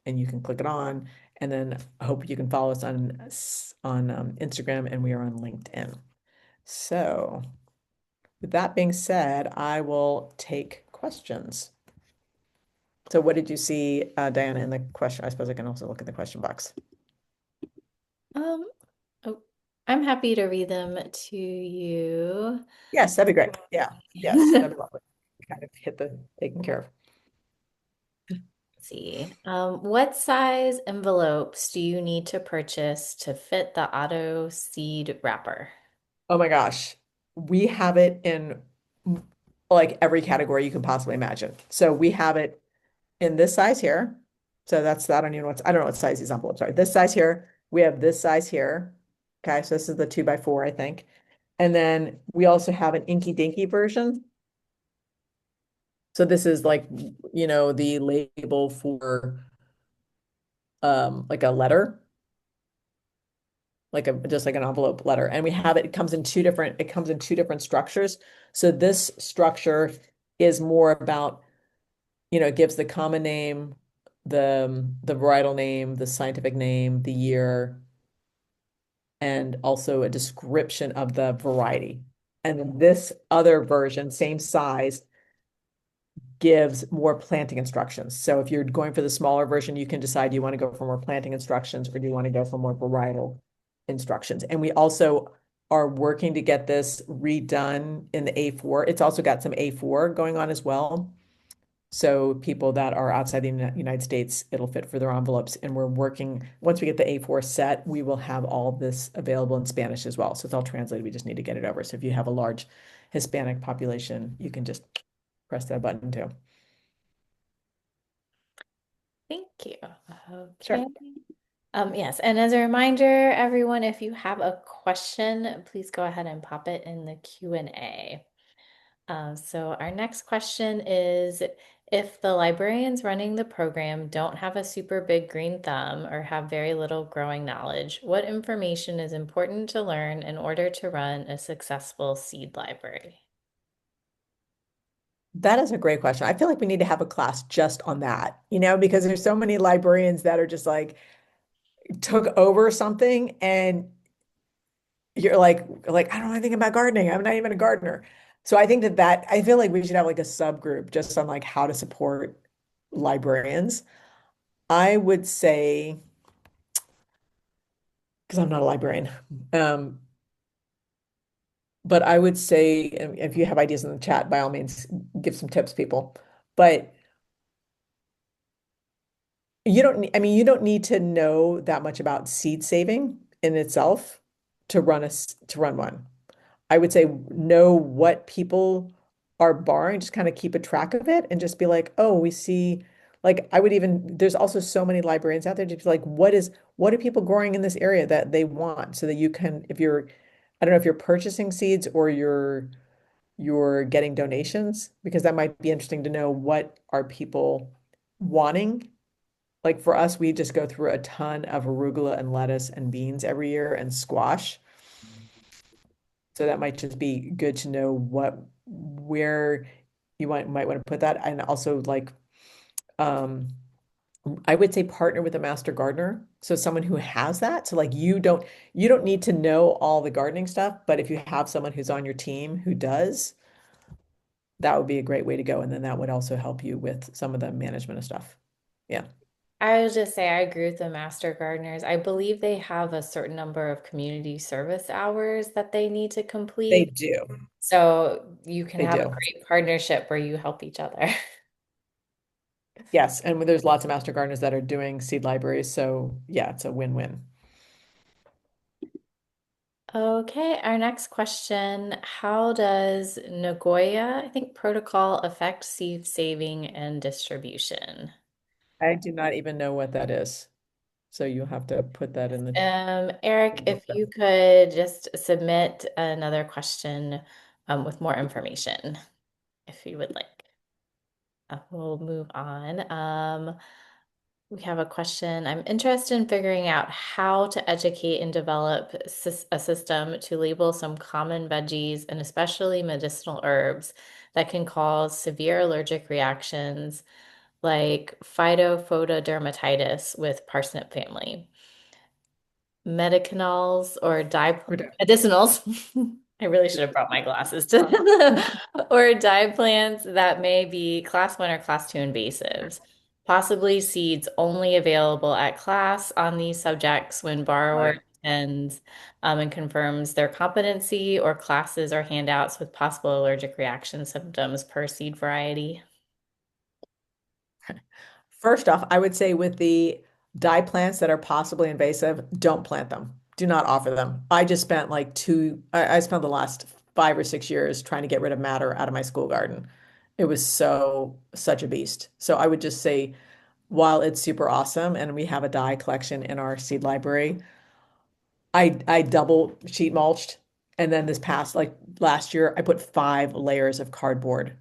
and you can click it on. And then I hope you can follow us on Instagram, and we are on LinkedIn. So with that being said, I will take questions. So what did you see, Diana, in the question? I suppose I can also look at the question box. Um, oh, I'm happy to read them to you. Yes, that'd be great. Yeah, yes, that'd be lovely. Kind of hit the taken care of. Let's see. What size envelopes do you need to purchase to fit the auto seed wrapper? Oh my gosh. We have it in like every category you can possibly imagine. So we have it in this size here. So that's, I don't know what size these envelopes are. This size here. We have this size here. Okay, so this is the 2x4, I think. And then we also have an Inky Dinky version. So this is like, the label for like a letter, just like an envelope letter. And we have it comes in two different structures. So this structure is more about, it gives the common name, the varietal name, the scientific name, the year, and also a description of the variety. And then this other version, same size, gives more planting instructions. So if you're going for the smaller version, you can decide, do you want to go for more planting instructions, or do you want to go for more varietal instructions? And we also are working to get this redone in the A4. It's also got some A4 going on as well. So people that are outside the United States, it'll fit for their envelopes. And we're working, once we get the A4 set, we will have all of this available in Spanish as well. So it's all translated. We just need to get it over. So if you have a large Hispanic population, you can just press that button too. Thank you. Sure. Okay. Yes, and as a reminder, everyone, if you have a question, please go ahead and pop it in the Q&A. So our next question is, if the librarians running the program don't have a super big green thumb or have very little growing knowledge, what information is important to learn in order to run a successful seed library? That is a great question. I feel like we need to have a class just on that, because there's so many librarians that are just like took over something, and you're like, I don't know anything about gardening. I'm not even a gardener. So I think that I feel like we should have like a subgroup just on like how to support librarians. I would say, because I'm not a librarian, um, but I would say if you have ideas in the chat, by all means, give some tips, people. But you don't need, I mean, you don't need to know that much about seed saving in itself to run one. I would say know what people are borrowing, just kind of keep a track of it and just be like, oh, we see, like I would even, there's also so many librarians out there to be like, what are people growing in this area that they want so that you can, if you're, I don't know if you're purchasing seeds or you're getting donations, because that might be interesting to know what are people wanting. Like for us, we just go through a ton of arugula and lettuce and beans every year and squash. So that might just be good to know where you might want to put that. And also like um I would say partner with a master gardener. So someone who has that. So like you don't need to know all the gardening stuff, but if you have someone who's on your team who does, that would be a great way to go. And then that would also help you with some of the management of stuff. Yeah, I would just say I agree with the master gardeners. I believe they have a certain number of community service hours that they need to they complete. do. So you can They have a do. great partnership where you help each other. Yes, and there's lots of master gardeners that are doing seed libraries, so yeah, it's a win-win. Okay, our next question. How does Nagoya, I think, protocol affect seed saving and distribution? I do not even know what that is, so you'll have to put that in the. Eric, if you could just submit another question with more information, if you would like. We'll move on. We have a question. I'm interested in figuring out how to educate and develop a system to label some common veggies and especially medicinal herbs that can cause severe allergic reactions like phytophotodermatitis with parsnip family. Medicinals or dye medicinals. I really should have brought my glasses to or dye plants that may be class one or class two invasives. Possibly seeds only available at class on these subjects when borrower Right. attends and confirms their competency or classes or handouts with possible allergic reaction symptoms per seed variety. First off, I would say with the dye plants that are possibly invasive, don't plant them. Do not offer them. I just spent like I spent the last 5 or 6 years trying to get rid of matter out of my school garden. It was such a beast. So I would just say, while it's super awesome and we have a dye collection in our seed library, I double sheet mulched. And then this past, like last year, I put 5 layers of cardboard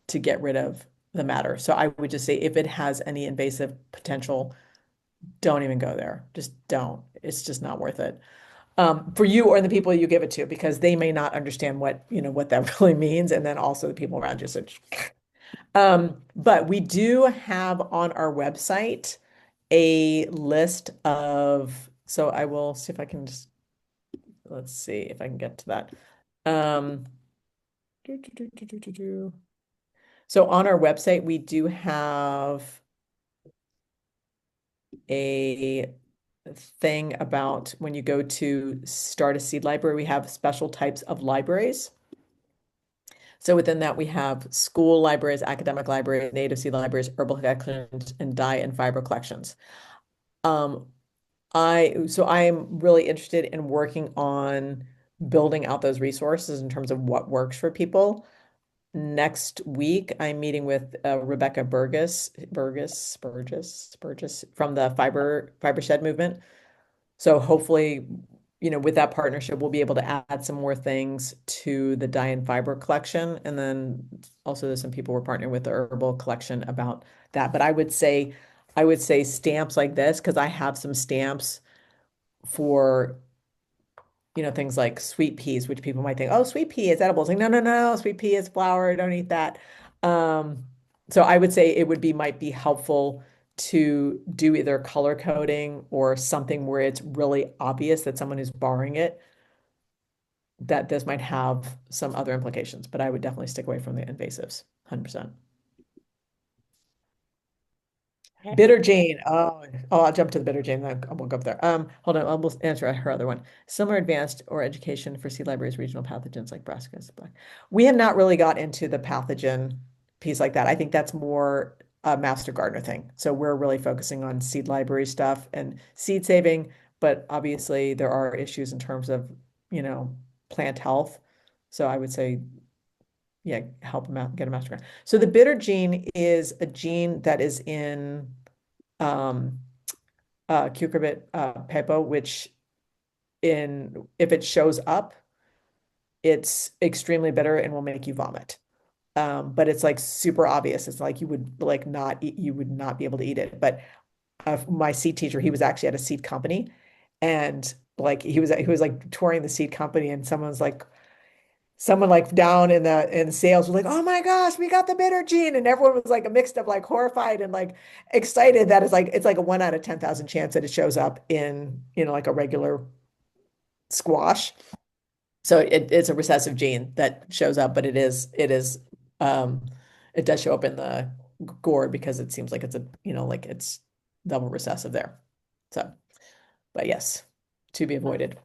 to get rid of the matter. So I would just say if it has any invasive potential, don't even go there. Just don't. It's just not worth it. For you or the people you give it to, because they may not understand what that really means. And then also the people around you. So, but we do have on our website a list of, so I will see if I can just, let's see if I can get to that. Um, do, do, do, do, do, do, do. So on our website, we do have a thing about when you go to start a seed library, we have special types of libraries. So within that, we have school libraries, academic libraries, native seed libraries, herbal collections, and dye and fiber collections. Um, I'm really interested in working on building out those resources in terms of what works for people. Next week, I'm meeting with Rebecca Burgess from the Fiber Shed movement. So hopefully, with that partnership, we'll be able to add some more things to the dye and fiber collection. And then also there's some people we're partnering with the herbal collection about that. But I would say stamps like this, because I have some stamps for things like sweet peas, which people might think, oh, sweet pea is edible. It's like, no, no, no, sweet pea is flour. Don't eat that. Um, so I would say might be helpful to do either color coding or something where it's really obvious that someone is borrowing it, that this might have some other implications. But I would definitely stick away from the invasives, 100%. Okay. Bitter Jane. I'll jump to the Bitter Jane. Then I won't go up there. Hold on. I'll answer her other one. Similar advanced or education for seed libraries, regional pathogens like brassicas. We have not really got into the pathogen piece like that. I think that's more a Master Gardener thing. So we're really focusing on seed library stuff and seed saving, but obviously there are issues in terms of, you know, plant health. So I would say, yeah, help them out, get a Master Gardener. So the bitter gene is a gene that is in um, cucurbit pepo, which in if it shows up, it's extremely bitter and will make you vomit. But it's like super obvious. It's like you would like not eat, you would not be able to eat it. But my seed teacher, he was actually at a seed company, and like he was like touring the seed company, and someone like down in sales was like, "Oh my gosh, we got the bitter gene," and everyone was like a mixed up like horrified and like excited that it's like a 1 out of 10,000 chance that it shows up in like a regular squash. So it's a recessive gene that shows up, but um it does show up in the gourd because it seems like it's a like it's double recessive there. So, but yes, to be avoided.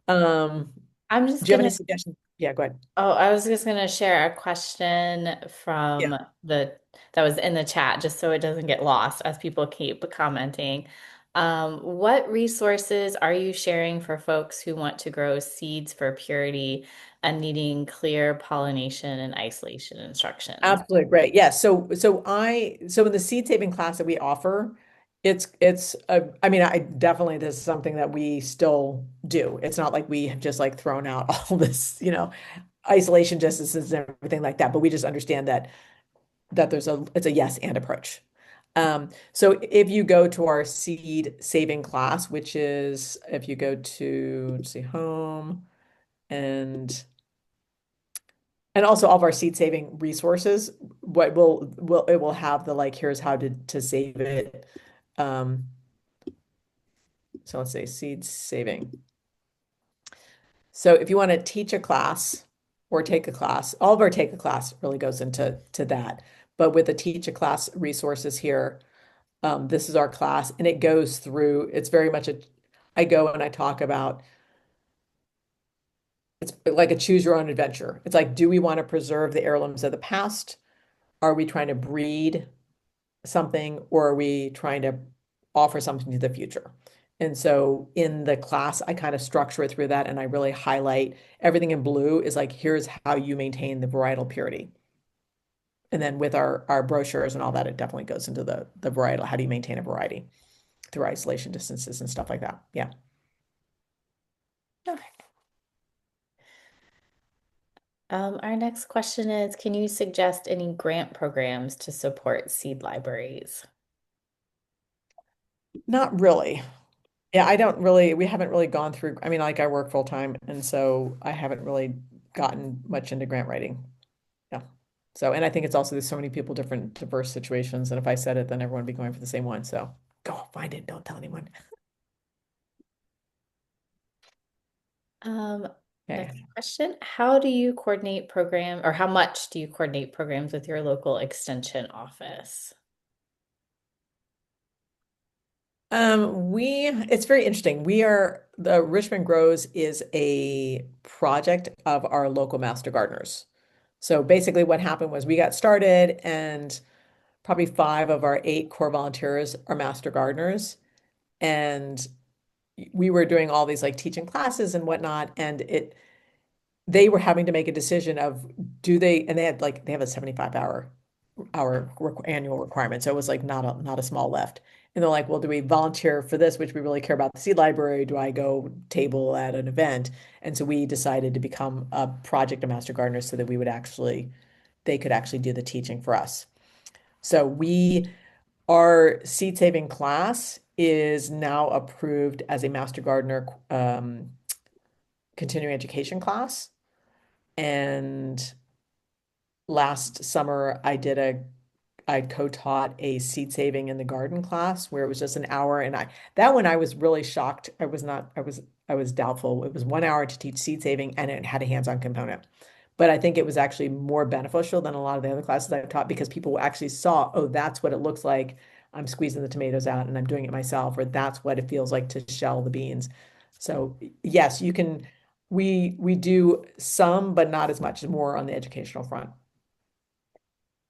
Um, I'm just do you have any gonna suggestions? Yeah, go ahead. Oh, I was just gonna share a question Yeah. from the that was in the chat, just so it doesn't get lost as people keep commenting. What resources are you sharing for folks who want to grow seeds for purity and needing clear pollination and isolation instructions? Absolutely great. Yeah. So in the seed saving class that we offer, I mean, I definitely this is something that we still do. It's not like we have just like thrown out all this, isolation distances and everything like that, but we just understand that it's a yes and approach. So if you go to our seed saving class, which is if you go to let's see home and also all of our seed saving resources, what will it will have the like here's how to save it. Um, so let's say seed saving. So if you want to teach a class or take a class, all of our take a class really goes into that. But with the teach a class resources here, this is our class, and it goes through. It's very much I go and I talk about. It's like a choose your own adventure. It's like, do we want to preserve the heirlooms of the past? Are we trying to breed something, or are we trying to offer something to the future? And so in the class, I kind of structure it through that, and I really highlight everything in blue is like, here's how you maintain the varietal purity. And then with our brochures and all that, it definitely goes into the varietal. How do you maintain a variety through isolation distances and stuff like that? Yeah. Okay. Our next question is, can you suggest any grant programs to support seed libraries? Not really. Yeah, I don't really, we haven't really gone through, I mean, like I work full time, and so I haven't really gotten much into grant writing. Yeah. So, and I think it's also there's so many people, different, diverse situations. And if I said it, then everyone would be going for the same one. So go find it. Don't tell anyone. Um, Next Okay. question. How do you coordinate program or how much do you coordinate programs with your local extension office? It's very interesting. The Richmond Grows is a project of our local master gardeners. So basically what happened was we got started and probably 5 of our 8 core volunteers are master gardeners. And we were doing all these like teaching classes and whatnot. And they were having to make a decision of and they have a 75 hour annual requirement. So it was like not a small lift. And they're like, well, do we volunteer for this, which we really care about the seed library? Do I go table at an event? And so we decided to become a project of master gardeners so that they could actually do the teaching for us. So our seed saving class is now approved as a master gardener continuing education class. And last summer, I co-taught a seed saving in the garden class where it was just an hour, and that one I was really shocked. I was doubtful. It was 1 hour to teach seed saving, and it had a hands-on component. But I think it was actually more beneficial than a lot of the other classes I've taught because people actually saw, oh, that's what it looks like I'm squeezing the tomatoes out and I'm doing it myself, or that's what it feels like to shell the beans. So yes, you can, we do some, but not as much, more on the educational front.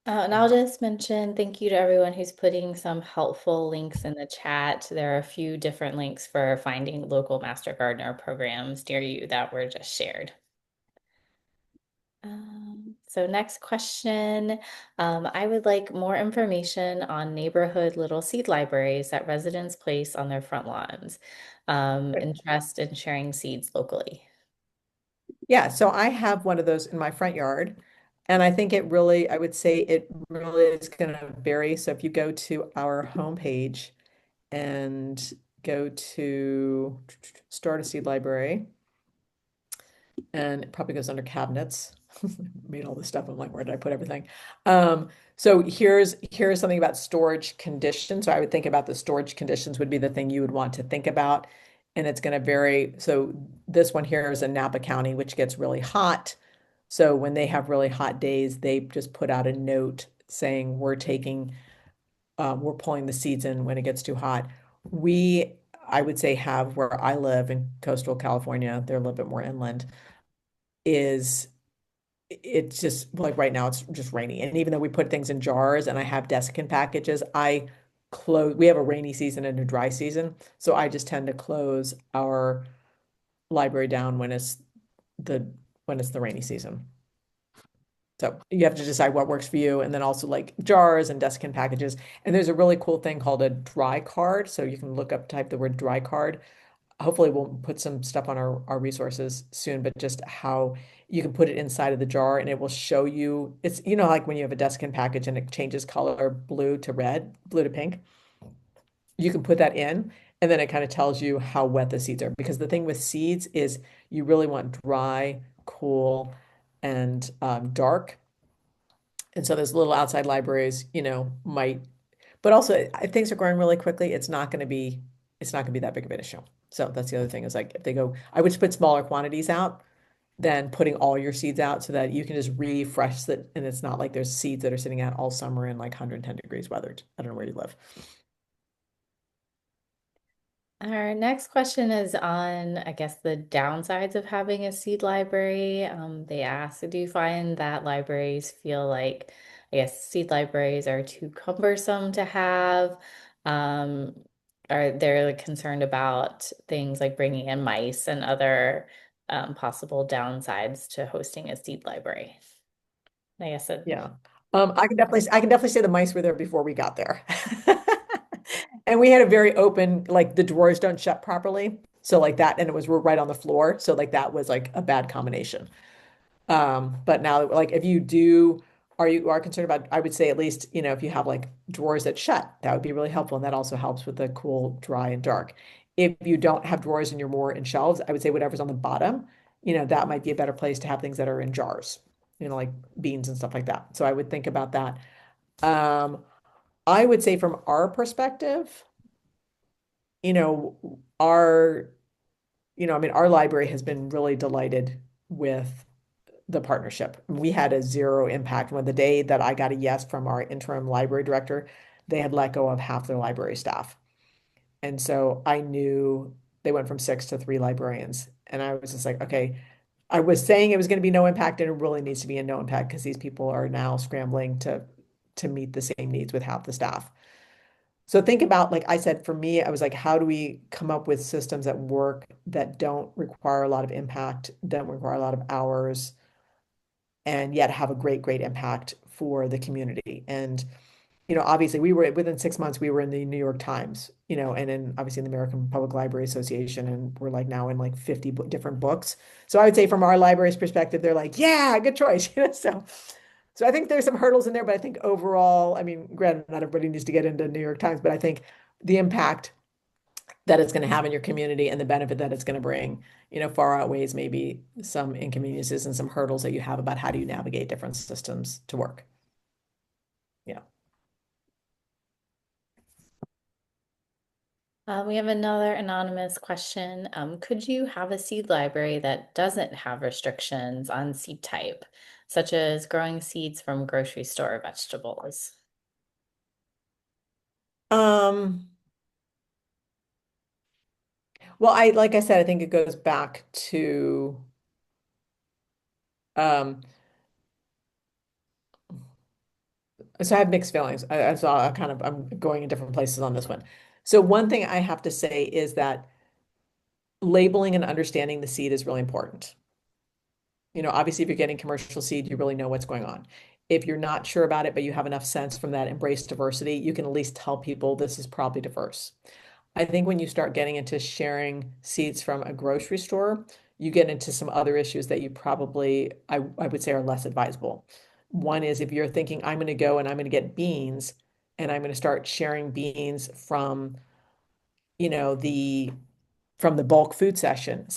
And I'll just mention thank you to everyone who's putting some helpful links in the chat. There are a few different links for finding local Master Gardener programs near you that were just shared. So next question. I would like more information on neighborhood little seed libraries that residents place on their front lawns. Interest in sharing seeds locally. Yeah, so I have one of those in my front yard. And I think it really, I would say it really is going to vary. So if you go to our homepage and go to Start a Seed Library, and it probably goes under cabinets. Made all this stuff. I'm like, where did I put everything? So here's something about storage conditions. So I would think about the storage conditions would be the thing you would want to think about. And it's going to vary. So this one here is in Napa County, which gets really hot. So when they have really hot days, they just put out a note saying we're pulling the seeds in when it gets too hot. We, I would say, have where I live in coastal California, they're a little bit more inland, is it's just like right now it's just rainy. And even though we put things in jars and I have desiccant packages, we have a rainy season and a dry season. So I just tend to close our library down the when it's the rainy season. So you have to decide what works for you, and then also like jars and desiccant packages. And there's a really cool thing called a dry card. So you can type the word dry card. Hopefully we'll put some stuff on our resources soon, but just how you can put it inside of the jar and it will show you, it's, like when you have a desiccant package and it changes color, blue to red, blue to pink, you can put that in, and then it kind of tells you how wet the seeds are. Because the thing with seeds is you really want dry, cool, and dark. And so those little outside libraries, but also if things are growing really quickly, it's not gonna be that big of an issue. So that's the other thing is like if they go, I would just put smaller quantities out than putting all your seeds out so that you can just refresh it, and it's not like there's seeds that are sitting out all summer in like 110 degrees weather. I don't know where you live. Our next question is on, I guess, the downsides of having a seed library. They ask, do you find that libraries feel like, I guess, seed libraries are too cumbersome to have? Um, are they like, concerned about things like bringing in mice and other possible downsides to hosting a seed library? I guess it, Yeah. I can definitely say the mice were there before we got there. And we had a very open, like the drawers don't shut properly. So like that, and it was we're right on the floor. So like that was like a bad combination. But now like if you do you are concerned about, I would say at least, if you have like drawers that shut, that would be really helpful. And that also helps with the cool, dry, and dark. If you don't have drawers and you're more in shelves, I would say whatever's on the bottom, that might be a better place to have things that are in jars, like beans and stuff like that. So I would think about that. Um, I would say from our perspective, you know, our, I mean, our library has been really delighted with the partnership. We had a zero impact. When the day that I got a yes from our interim library director, they had let go of half their library staff. And so I knew they went from 6 to 3 librarians. And I was just like, okay, I was saying it was going to be no impact, and it really needs to be a no impact because these people are now scrambling to meet the same needs with half the staff. So think about, like I said, for me, I was like, how do we come up with systems that work that don't require a lot of impact, don't require a lot of hours, and yet have a great, great impact for the community? And obviously we were within 6 months, we were in the New York Times, and in obviously in the American Public Library Association, and we're like now in like 50 different books. So I would say from our library's perspective, they're like, yeah, good choice. So I think there's some hurdles in there, but I think overall, I mean, granted, not everybody needs to get into New York Times, but I think the impact that it's going to have in your community and the benefit that it's going to bring, far outweighs maybe some inconveniences and some hurdles that you have about how do you navigate different systems to work. Yeah. We have another anonymous question. Could you have a seed library that doesn't have restrictions on seed type, such as growing seeds from grocery store vegetables? Um, well, like I said, I think it goes back to um so I have mixed feelings. I'm going in different places on this one. So one thing I have to say is that labeling and understanding the seed is really important. Obviously, if you're getting commercial seed, you really know what's going on. If you're not sure about it, but you have enough sense from that embrace diversity, you can at least tell people this is probably diverse. I think when you start getting into sharing seeds from a grocery store, you get into some other issues that you probably, I would say, are less advisable. One is if you're thinking, I'm going to go and I'm going to get beans and I'm going to start sharing beans from, you know, the from the bulk food section,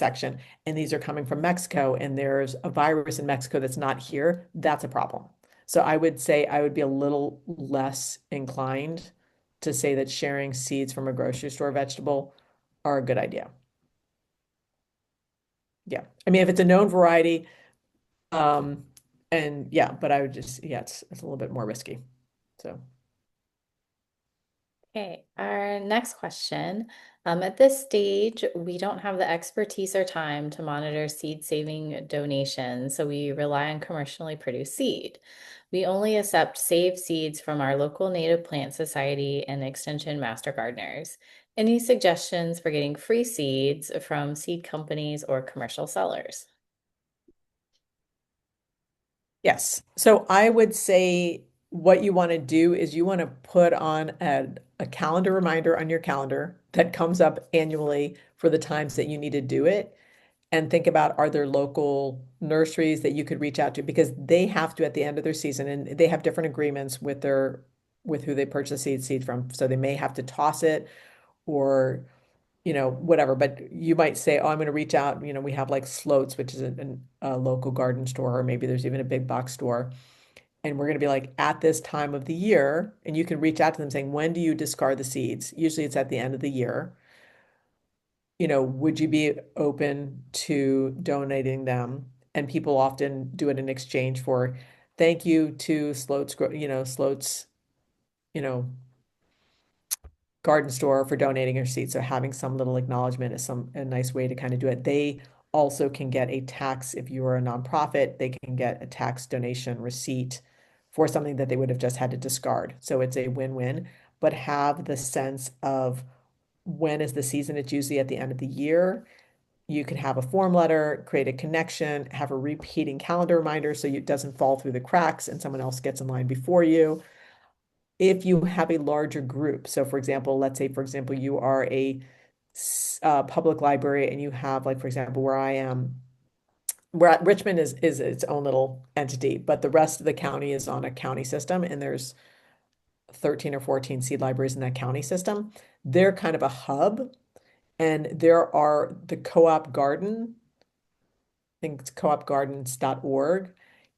and these are coming from Mexico, and there's a virus in Mexico that's not here, that's a problem. So I would say I would be a little less inclined to say that sharing seeds from a grocery store vegetable are a good idea. Yeah. I mean, if it's a known variety, um, and yeah, but I would just, yeah, it's a little bit more risky. So, Okay, our next question. At this stage, we don't have the expertise or time to monitor seed saving donations, so we rely on commercially produced seed. We only accept saved seeds from our local native plant society and extension master gardeners. Any suggestions for getting free seeds from seed companies or commercial sellers? yes. So I would say what you want to do is you want to put on a calendar reminder on your calendar that comes up annually for the times that you need to do it, and think about, are there local nurseries that you could reach out to, because they have to at the end of their season, and they have different agreements with who they purchase seed from. So they may have to toss it or whatever. But you might say, oh, I'm going to reach out. We have like Sloats, which is a local garden store, or maybe there's even a big box store. And we're going to be like, at this time of the year, and you can reach out to them saying, when do you discard the seeds? Usually it's at the end of the year. Would you be open to donating them? And people often do it in exchange for thank you to Sloat's, you know, garden store for donating your seed. So having some little acknowledgement is a nice way to kind of do it. They also can get a tax, if you are a nonprofit, they can get a tax donation receipt for something that they would have just had to discard. So it's a win-win, but have the sense of when is the season? It's usually at the end of the year. You can have a form letter, create a connection, have a repeating calendar reminder so it doesn't fall through the cracks and someone else gets in line before you. If you have a larger group, so for example, let's say, for example, you are a public library and you have, like, for example, where I am, where Richmond is its own little entity, but the rest of the county is on a county system, and there's 13 or 14 seed libraries in that county system. They're kind of a hub, and there are the co-op garden, think it's coopgardens.org.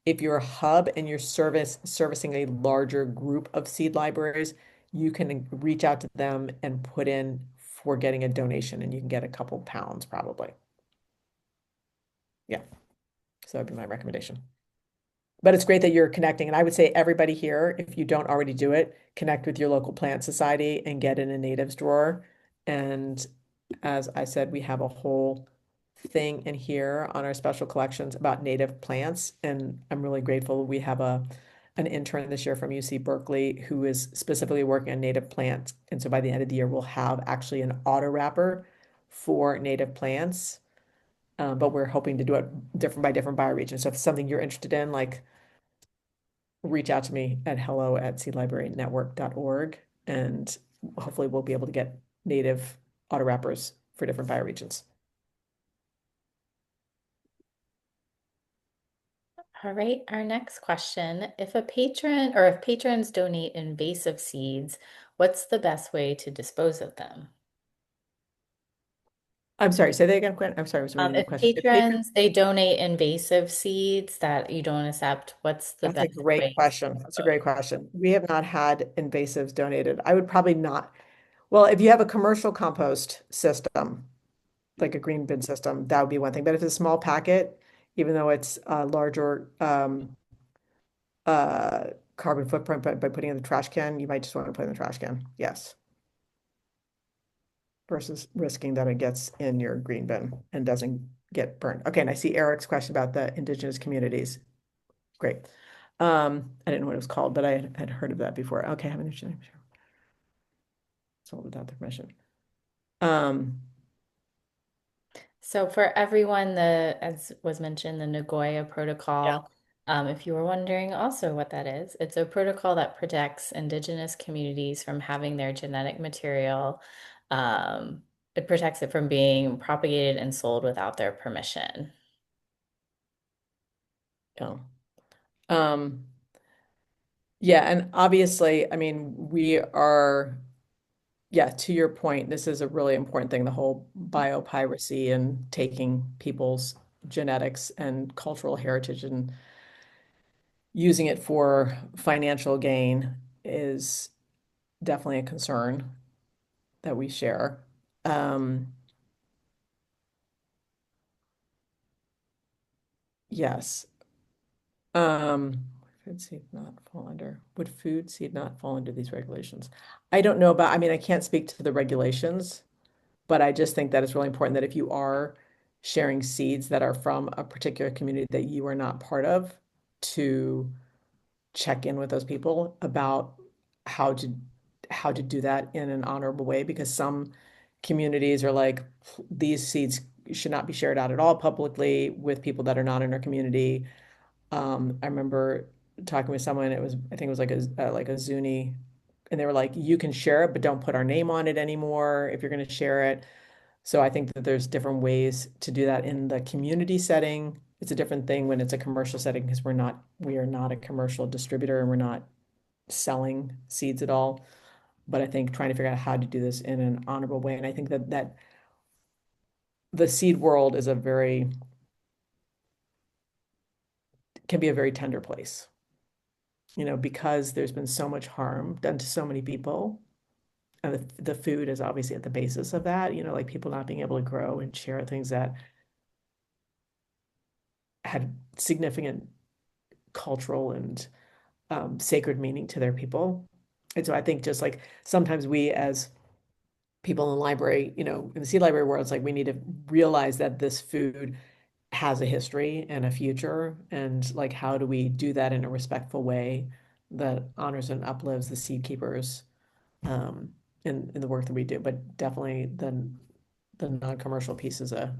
If you're a hub and you're servicing a larger group of seed libraries, you can reach out to them and put in for getting a donation, and you can get a couple pounds probably. Yeah, so that'd be my recommendation. But it's great that you're connecting. And I would say everybody here, if you don't already do it, connect with your local plant society and get in a natives drawer. And as I said, we have a whole thing in here on our special collections about native plants. And I'm really grateful we have an intern this year from UC Berkeley who is specifically working on native plants. And so by the end of the year, we'll have actually an auto wrapper for native plants. But we're hoping to do it different by different bioregion. So if it's something you're interested in, like, reach out to me at hello@seedlibrarynetwork.org, and hopefully we'll be able to get native auto wrappers for different bioregions. All right, our next question. If patrons donate invasive seeds, what's the best way to dispose of them? I'm sorry, say that again, Quinn. I'm sorry, I was reading the If question. If patron, patrons, they donate invasive seeds that you don't accept, what's the that's a best great way to question. That's a dispose? great question. We have not had invasives donated. I would probably not. Well, if you have a commercial compost system, like a green bin system, that would be one thing. But if it's a small packet, even though it's a larger uh, carbon footprint by putting it in the trash can, you might just want to put it in the trash can. Yes. versus risking that it gets in your green bin and doesn't get burned. Okay, and I see Eric's question about the indigenous communities. Great. I didn't know what it was called, but I had heard of that before. Okay, having a sold without their permission. Um, So for everyone, as was mentioned, the Nagoya yeah. Protocol, if you were wondering also what that is, it's a protocol that protects indigenous communities from having their genetic material. Um, it protects it from being propagated and sold without their permission. Yeah. Um, yeah, and obviously, I mean, we are, yeah, to your point, this is a really important thing, the whole biopiracy and taking people's genetics and cultural heritage and using it for financial gain is definitely a concern that we share. Um, yes. Food seed not fall under, would food seed not fall under these regulations? I don't know about, I mean, I can't speak to the regulations, but I just think that it's really important that if you are sharing seeds that are from a particular community that you are not part of, to check in with those people about how to how to do that in an honorable way, because some communities are like, these seeds should not be shared out at all publicly with people that are not in our community. I remember talking with someone, it was, I think it was like a Zuni, and they were like, you can share it, but don't put our name on it anymore if you're going to share it. So I think that there's different ways to do that in the community setting. It's a different thing when it's a commercial setting because we are not a commercial distributor and we're not selling seeds at all. But I think trying to figure out how to do this in an honorable way. And I think that the seed world is a very can be a very tender place, because there's been so much harm done to so many people. And the food is obviously at the basis of that, like people not being able to grow and share things that had significant cultural and sacred meaning to their people. And so I think just like sometimes we as people in the library, in the seed library world, it's like we need to realize that this food has a history and a future. And like, how do we do that in a respectful way that honors and uplifts the seed keepers in the work that we do? But definitely the non-commercial piece is a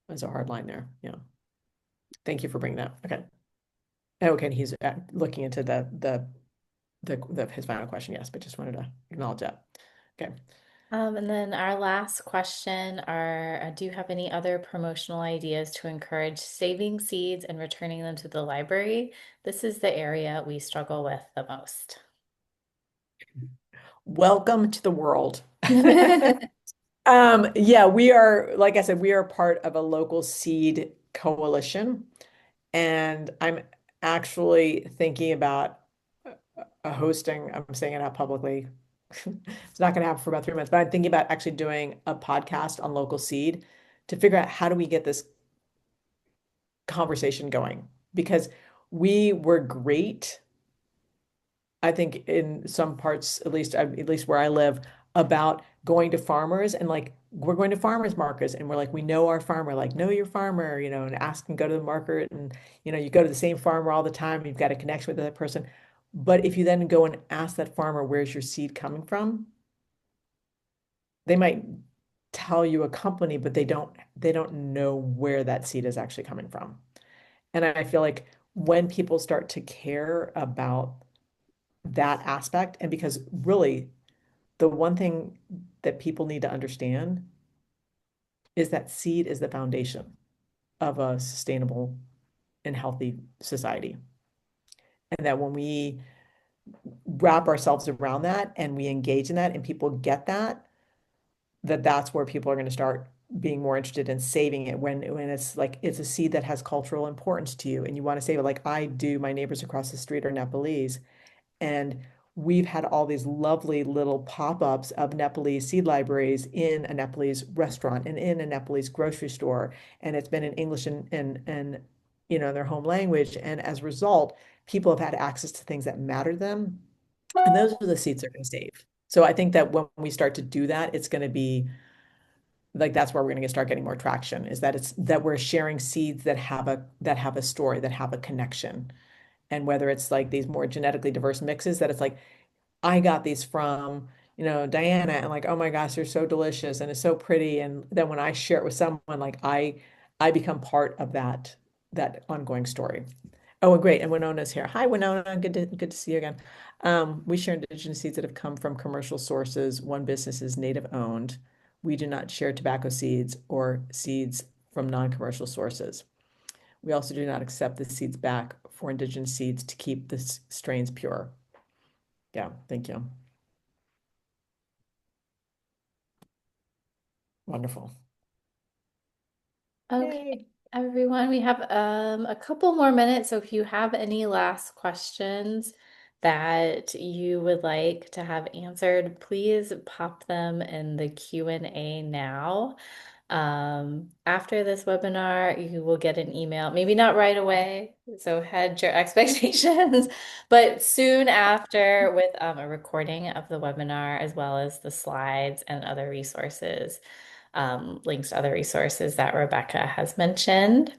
hard line there. Yeah. Thank you for bringing that. Okay. Okay. And he's looking into his final question, yes, but just wanted to acknowledge that. Okay. And then our last question are, do you have any other promotional ideas to encourage saving seeds and returning them to the library? This is the area we struggle with the most. Welcome to the world. Yeah, we are, like I said, we are part of a local seed coalition, and I'm actually thinking about hosting, I'm saying it out publicly. It's not going to happen for about 3 months, but I'm thinking about actually doing a podcast on local seed to figure out how do we get this conversation going, because we were great, I think, in some parts, at least where I live, about going to farmers and like we're going to farmers markets and we're like, we know our farmer, like know your farmer, and ask and go to the market, and you go to the same farmer all the time, you've got a connection with that person. But if you then go and ask that farmer, where's your seed coming from? They might tell you a company, but they don't know where that seed is actually coming from. And I feel like when people start to care about that aspect, and because really the one thing that people need to understand is that seed is the foundation of a sustainable and healthy society. And that when we wrap ourselves around that and we engage in that and people get that's where people are going to start being more interested in saving it, when it's like it's a seed that has cultural importance to you and you want to save it, like I do. My neighbors across the street are Nepalese, and we've had all these lovely little pop-ups of Nepalese seed libraries in a Nepalese restaurant and in a Nepalese grocery store. And it's been in English and their home language. And as a result, people have had access to things that matter to them. And those are the seeds they're going to save. So I think that when we start to do that, it's going to be like that's where we're going to start getting more traction, is that it's that we're sharing seeds that have a story, that have a connection. And whether it's like these more genetically diverse mixes, that it's like I got these from, Diana, and like, oh my gosh, they're so delicious and it's so pretty. And then when I share it with someone, like I become part of that ongoing story. Oh, and great. And Winona's here. Hi, Winona. Good to see you again. We share indigenous seeds that have come from commercial sources. One business is native owned. We do not share tobacco seeds or seeds from non-commercial sources. We also do not accept the seeds back for indigenous seeds to keep the strains pure. Yeah, thank you. Wonderful. Okay, Yay. everyone, we have a couple more minutes. So if you have any last questions that you would like to have answered, please pop them in the Q&A now. After this webinar, you will get an email, maybe not right away, so hedge your expectations, but soon after with a recording of the webinar as well as the slides and other resources, links to other resources that Rebecca has mentioned.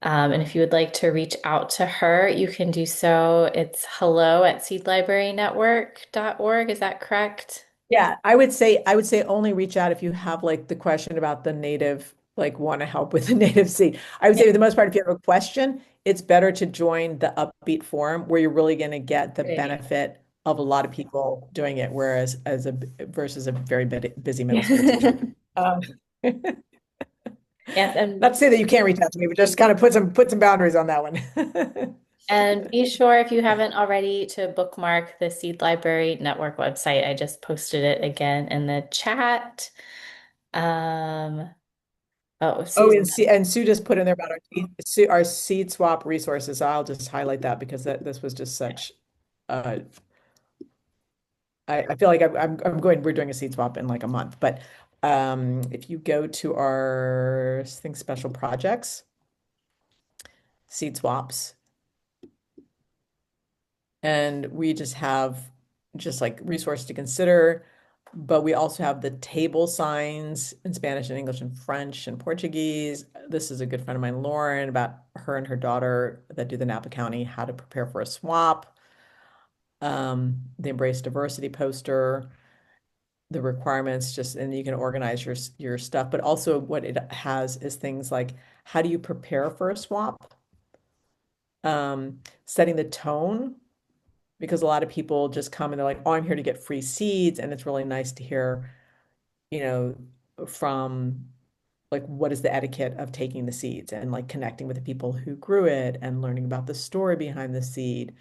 And if you would like to reach out to her, you can do so. It's hello@seedlibrarynetwork.org. Is that correct? Yeah, I would say only reach out if you have like the question about the native, like want to help with the native seed. I would say Yeah. for the most part, if you have a question, it's better to join the Upbeat forum where you're really going to get the Great benefit of a lot of people doing it, whereas versus a very busy middle school teacher. idea. Um, Yes, not to say that you can't reach out to me, but just kind of put some boundaries on that one. and be sure if you haven't already to bookmark the Seed Library Network website. I just posted it again in the chat. Um, oh, Oh, Susan. and Sue just put in there about our seed swap resources. I'll just highlight that because this was just such. Uh, I feel like we're doing a seed swap in like a month, but if you go to our special projects, seed swaps, and we just have just like resource to consider, but we also have the table signs in Spanish and English and French and Portuguese. This is a good friend of mine, Lauren, about her and her daughter that do the Napa County, how to prepare for a swap. The Embrace Diversity poster, the requirements, just and you can organize your stuff. But also what it has is things like how do you prepare for a swap? Setting the tone, because a lot of people just come and they're like, oh, I'm here to get free seeds. And it's really nice to hear, you know, from like what is the etiquette of taking the seeds and like connecting with the people who grew it and learning about the story behind the seed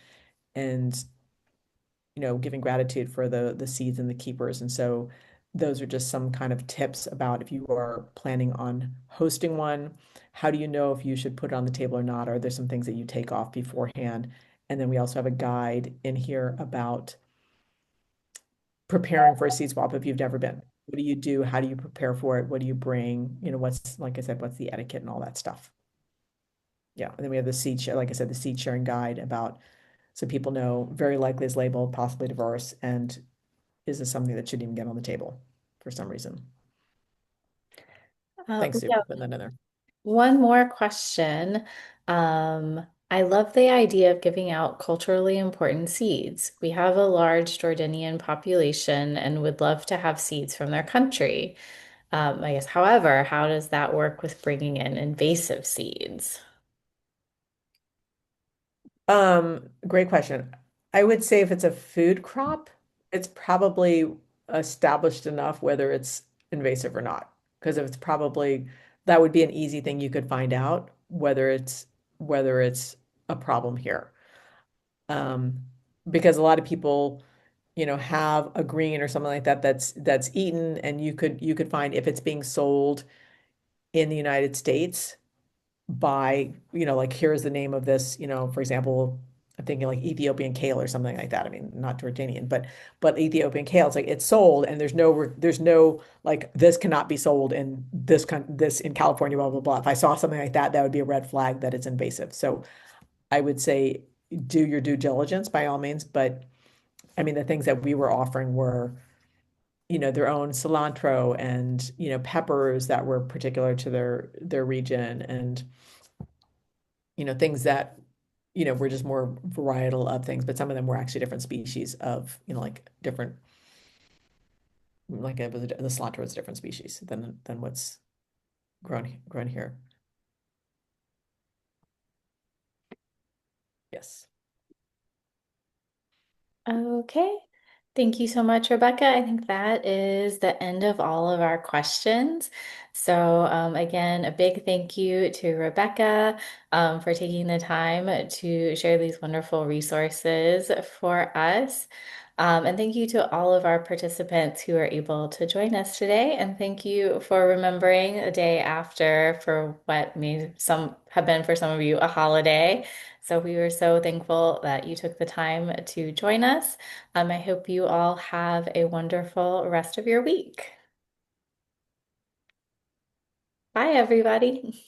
and giving gratitude for the seeds and the keepers. And so those are just some kind of tips about if you are planning on hosting one, how do you know if you should put it on the table or not? Are there some things that you take off beforehand? And then we also have a guide in here about preparing for a seed swap if you've never been. What do you do? How do you prepare for it? What do you bring? What's, like I said, what's the etiquette and all that stuff. Yeah. And then we have the seed share, like I said, the seed sharing guide about so people know very likely is labeled, possibly diverse, and is this something that shouldn't even get on the table for some reason? Thanks, We Sue, have for putting that in there. one more question. I love the idea of giving out culturally important seeds. We have a large Jordanian population and would love to have seeds from their country. I guess, however, how does that work with bringing in invasive seeds? Great question. I would say if it's a food crop, it's probably established enough whether it's invasive or not. Because if it's probably that would be an easy thing you could find out whether it's a problem here. Um, because a lot of people, have a green or something like that that's eaten, and you could find if it's being sold in the United States by, like here's the name of this, for example, I'm thinking like Ethiopian kale or something like that. I mean, not Jordanian, but Ethiopian kale. It's like it's sold, and there's no like this cannot be sold in this in California, blah blah blah. If I saw something like that, that would be a red flag that it's invasive. So I would say do your due diligence by all means. But I mean, the things that we were offering were their own cilantro and, peppers that were particular to their region and, things that, were just more varietal of things, but some of them were actually different species of, like different, like the cilantro is a different species than what's grown here. Yes. Okay. Thank you so much, Rebecca. I think that is the end of all of our questions. So, again, a big thank you to Rebecca, for taking the time to share these wonderful resources for us. And thank you to all of our participants who are able to join us today. And thank you for remembering a day after for what may some have been for some of you a holiday. So we were so thankful that you took the time to join us. I hope you all have a wonderful rest of your week. Bye, everybody.